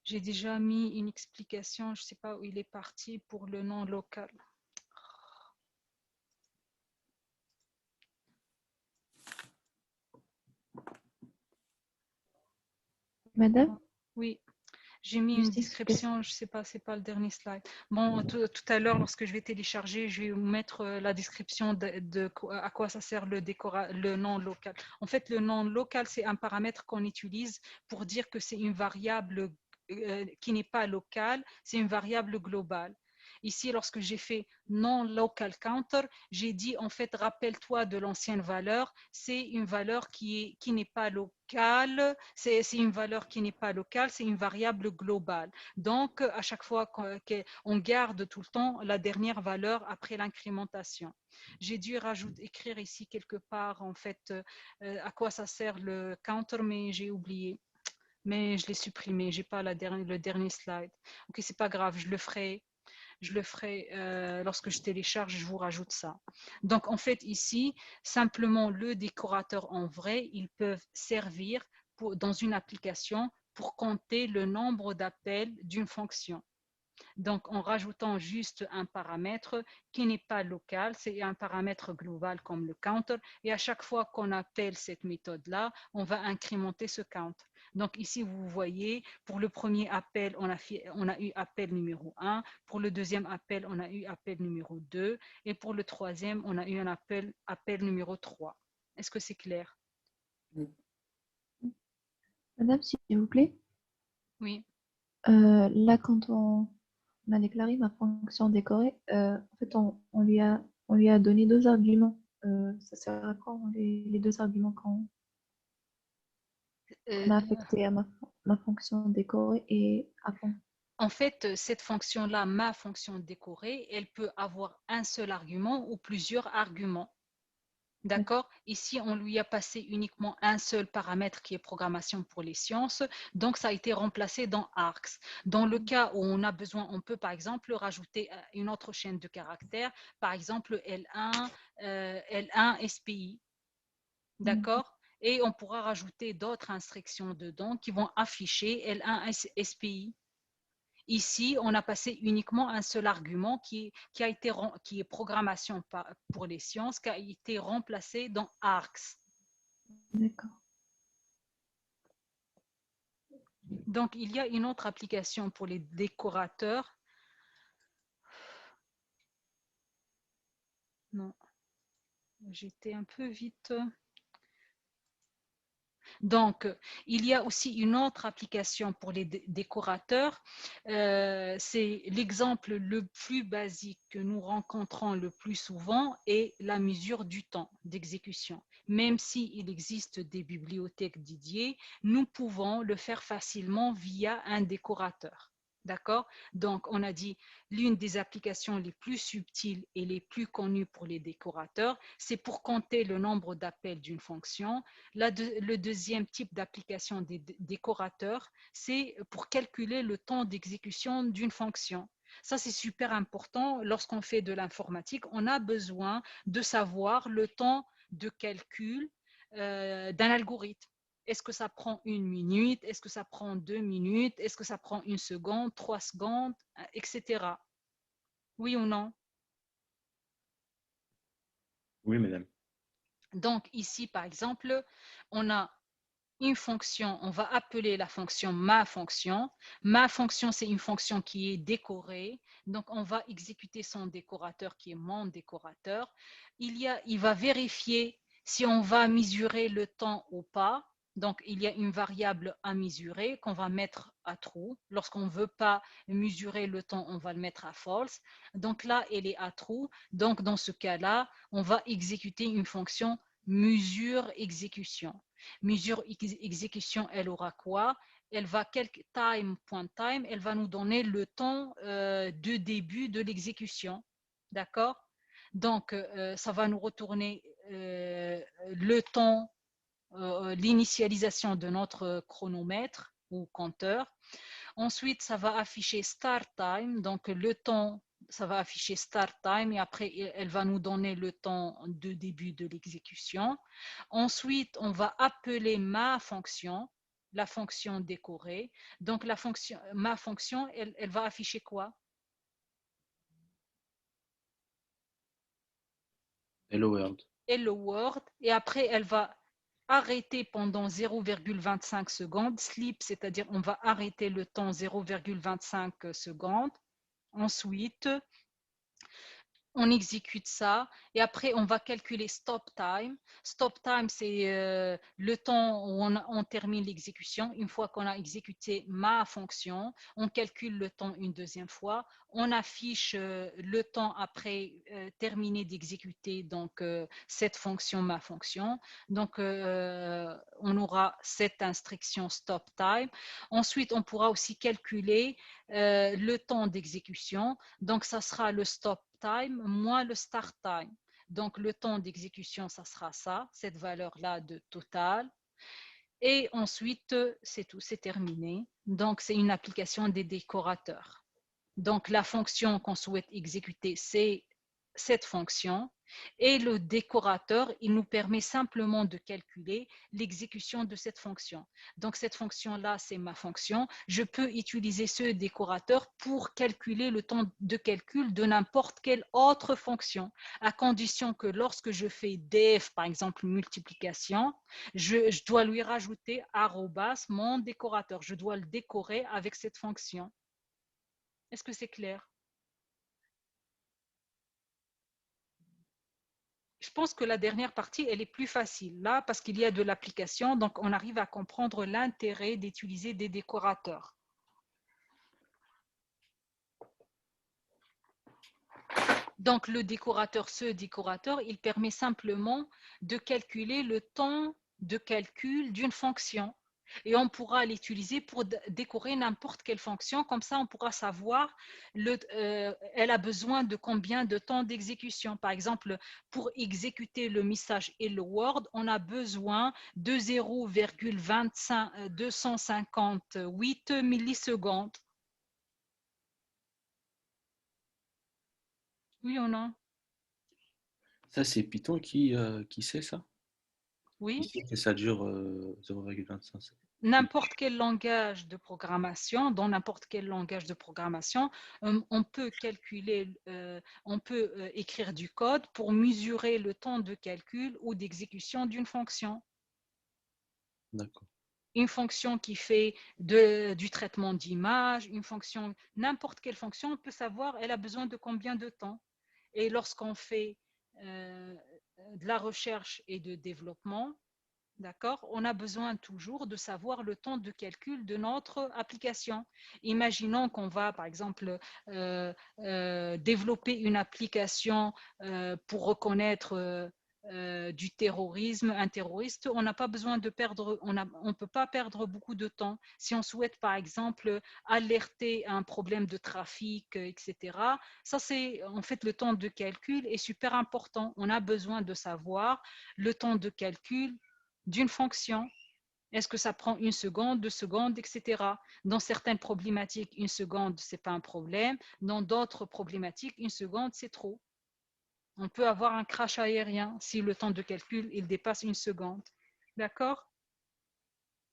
j'ai déjà mis une explication, je ne sais pas où il est parti pour le nom local. Madame? Oui. J'ai mis une description, je ne sais pas, c'est pas le dernier slide. Bon, tout à l'heure, lorsque je vais télécharger, je vais vous mettre la description de à quoi ça sert le nom local. En fait, le nom local, c'est un paramètre qu'on utilise pour dire que c'est une variable qui n'est pas locale, c'est une variable globale. Ici, lorsque j'ai fait non local counter, j'ai dit en fait, rappelle-toi de l'ancienne valeur, c'est une valeur qui n'est pas locale, c'est une valeur qui n'est pas locale, c'est une variable globale. Donc, à chaque fois qu'on garde tout le temps la dernière valeur après l'incrémentation. J'ai dû écrire ici quelque part en fait à quoi ça sert le counter, mais j'ai oublié. Mais je l'ai supprimé, j'ai pas le dernier slide. Ok, c'est pas grave, je le ferai lorsque je télécharge, je vous rajoute ça. Donc, en fait, ici, simplement le décorateur en vrai, ils peuvent servir dans une application pour compter le nombre d'appels d'une fonction. Donc, en rajoutant juste un paramètre qui n'est pas local, c'est un paramètre global comme le counter. Et à chaque fois qu'on appelle cette méthode-là, on va incrémenter ce counter. Donc ici, vous voyez, pour le premier appel, on a eu appel numéro 1. Pour le deuxième appel, on a eu appel numéro 2. Et pour le troisième, on a eu un appel numéro 3. Est-ce que c'est clair? Madame, s'il vous plaît. Oui. Là, quand on a déclaré ma fonction décorée, en fait, on lui a donné 2 arguments. Ça sert à quoi les 2 arguments qu'on a affectés à ma fonction décorée et à fond? En fait, cette fonction-là, ma fonction décorée, elle peut avoir un seul argument ou plusieurs arguments. D'accord? Ici, on lui a passé uniquement un seul paramètre qui est programmation pour les sciences. Donc, ça a été remplacé dans ARCS. Dans le cas où on a besoin, on peut par exemple rajouter une autre chaîne de caractères, par exemple L1, L1 SPI. D'accord? Et on pourra rajouter d'autres instructions dedans qui vont afficher L1 SPI. Ici, on a passé uniquement un seul argument qui est programmation pour les sciences, qui a été remplacé dans args. D'accord. Donc, il y a une autre application pour les décorateurs. Non, j'étais un peu vite. Donc, il y a aussi une autre application pour les décorateurs. C'est l'exemple le plus basique que nous rencontrons le plus souvent est la mesure du temps d'exécution. Même s'il existe des bibliothèques dédiées, nous pouvons le faire facilement via un décorateur. D'accord? Donc, on a dit l'une des applications les plus subtiles et les plus connues pour les décorateurs, c'est pour compter le nombre d'appels d'une fonction. Le deuxième type d'application des décorateurs, c'est pour calculer le temps d'exécution d'une fonction. Ça, c'est super important. Lorsqu'on fait de l'informatique, on a besoin de savoir le temps de calcul d'un algorithme. Est-ce que ça prend 1 minute? Est-ce que ça prend 2 minutes? Est-ce que ça prend 1 seconde, 3 secondes, etc. Oui ou non? Oui, madame. Donc ici, par exemple, on a une fonction, on va appeler la fonction ma fonction. Ma fonction, c'est une fonction qui est décorée. Donc, on va exécuter son décorateur qui est mon décorateur. Il va vérifier si on va mesurer le temps ou pas. Donc, il y a une variable à mesurer qu'on va mettre à true. Lorsqu'on ne veut pas mesurer le temps, on va le mettre à false. Donc là, elle est à true. Donc, dans ce cas-là, on va exécuter une fonction mesure exécution. Mesure exécution, elle aura quoi? Elle va time.time, elle va nous donner le temps de début de l'exécution. D'accord? Donc, ça va nous retourner le temps, l'initialisation de notre chronomètre ou compteur. Ensuite, ça va afficher start time, donc le temps, ça va afficher start time et après, elle va nous donner le temps de début de l'exécution. Ensuite, on va appeler ma fonction, la fonction décorée. Donc, ma fonction, elle va afficher quoi? Hello World. Hello World. Et après, elle va arrêter pendant 0,25 secondes. Sleep, c'est-à-dire on va arrêter le temps 0,25 secondes. Ensuite, on exécute ça et après on va calculer stop time. Stop time, c'est le temps où on termine l'exécution. Une fois qu'on a exécuté ma fonction, on calcule le temps une deuxième fois. On affiche le temps après terminer d'exécuter donc cette fonction, ma fonction. Donc on aura cette instruction stop time. Ensuite, on pourra aussi calculer le temps d'exécution. Donc ça sera le stop time moins le start time. Donc, le temps d'exécution, ça sera ça, cette valeur-là de total. Et ensuite, c'est tout, c'est terminé. Donc, c'est une application des décorateurs. Donc, la fonction qu'on souhaite exécuter, c'est cette fonction. Et le décorateur, il nous permet simplement de calculer l'exécution de cette fonction. Donc, cette fonction-là, c'est ma fonction. Je peux utiliser ce décorateur pour calculer le temps de calcul de n'importe quelle autre fonction, à condition que lorsque je fais def, par exemple, multiplication, je dois lui rajouter arrobas, mon décorateur. Je dois le décorer avec cette fonction. Est-ce que c'est clair? Je pense que la dernière partie, elle est plus facile là parce qu'il y a de l'application, donc on arrive à comprendre l'intérêt d'utiliser des décorateurs. Donc le décorateur, ce décorateur, il permet simplement de calculer le temps de calcul d'une fonction. Et on pourra l'utiliser pour décorer n'importe quelle fonction. Comme ça, on pourra savoir elle a besoin de combien de temps d'exécution. Par exemple, pour exécuter le message Hello World, on a besoin de 0,258 millisecondes. Oui ou non? Ça, c'est Python qui sait ça? Oui. Qui sait que ça dure 0,25 n'importe quel langage de programmation, dans n'importe quel langage de programmation, on peut calculer, on peut écrire du code pour mesurer le temps de calcul ou d'exécution d'une fonction. D'accord. Une fonction qui fait du traitement d'image, une fonction, n'importe quelle fonction, on peut savoir elle a besoin de combien de temps. Et lorsqu'on fait de la recherche et de développement, d'accord, on a besoin toujours de savoir le temps de calcul de notre application. Imaginons qu'on va, par exemple, développer une application pour reconnaître du terrorisme, un terroriste, on n'a pas besoin de perdre, on ne peut pas perdre beaucoup de temps. Si on souhaite, par exemple, alerter un problème de trafic, etc., ça c'est, en fait, le temps de calcul est super important. On a besoin de savoir le temps de calcul d'une fonction. Est-ce que ça prend 1 seconde, 2 secondes, etc. Dans certaines problématiques, 1 seconde, ce n'est pas un problème. Dans d'autres problématiques, 1 seconde, c'est trop. On peut avoir un crash aérien si le temps de calcul il dépasse 1 seconde. D'accord?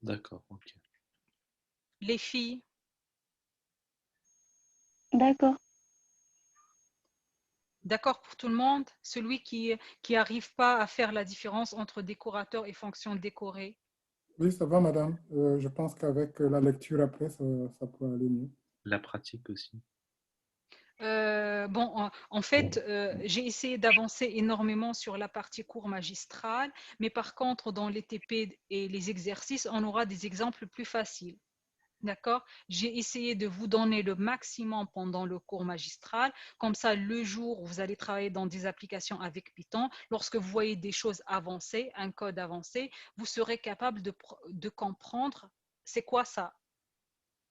D'accord, ok. Les filles, D'accord. d'accord pour tout le monde? Celui qui n'arrive pas à faire la différence entre décorateur et fonction décorée. Oui, ça va, madame. Je pense qu'avec la lecture après, ça peut aller mieux. La pratique aussi. Bon, en fait, j'ai essayé d'avancer énormément sur la partie cours magistrale, mais par contre, dans les TP et les exercices, on aura des exemples plus faciles. D'accord? J'ai essayé de vous donner le maximum pendant le cours magistral. Comme ça, le jour où vous allez travailler dans des applications avec Python, lorsque vous voyez des choses avancées, un code avancé, vous serez capable de comprendre c'est quoi ça.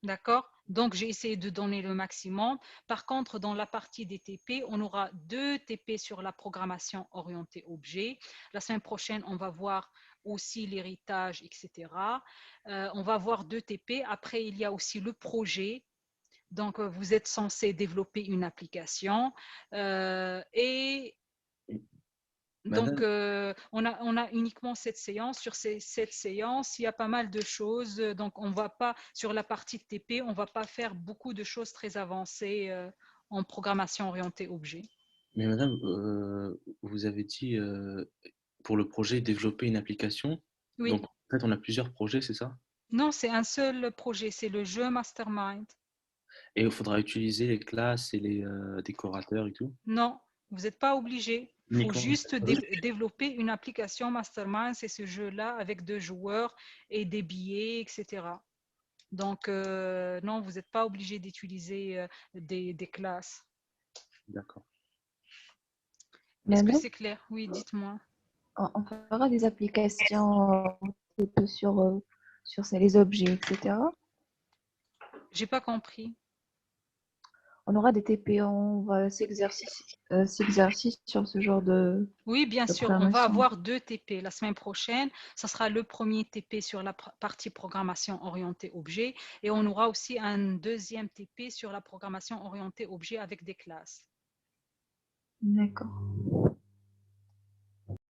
D'accord? Donc, j'ai essayé de donner le maximum. Par contre, dans la partie des TP, on aura 2 TP sur la programmation orientée objet. La semaine prochaine, on va voir aussi l'héritage, etc. On va voir 2 TP. Après, il y a aussi le projet. Donc, vous êtes censé développer une application. Et donc, Madame, on a uniquement cette séance. Sur cette séance, il y a pas mal de choses. Donc, on va pas, sur la partie TP, on ne va pas faire beaucoup de choses très avancées en programmation orientée objet. mais madame, vous avez dit pour le projet développer une application. Oui. Donc en fait, on a plusieurs projets, c'est ça? Non, c'est un seul projet, c'est le jeu Mastermind. Et il faudra utiliser les classes et les décorateurs et tout. Non, vous n'êtes pas obligé. Il faut Uniquement. juste développer une application Mastermind, c'est ce jeu-là avec 2 joueurs et des billets, etc. Donc, non, vous n'êtes pas obligé d'utiliser des classes. D'accord. Est-ce que Madame, c'est clair? Oui, dites-moi. on fera des applications sur les objets, etc. J'ai pas compris. On aura des TP, on va s'exercer sur ce genre de Oui, bien sûr, on va programmation. avoir 2 TP la semaine prochaine. Ça sera le premier TP sur la partie programmation orientée objet et on aura aussi un deuxième TP sur la programmation orientée objet avec des classes. D'accord.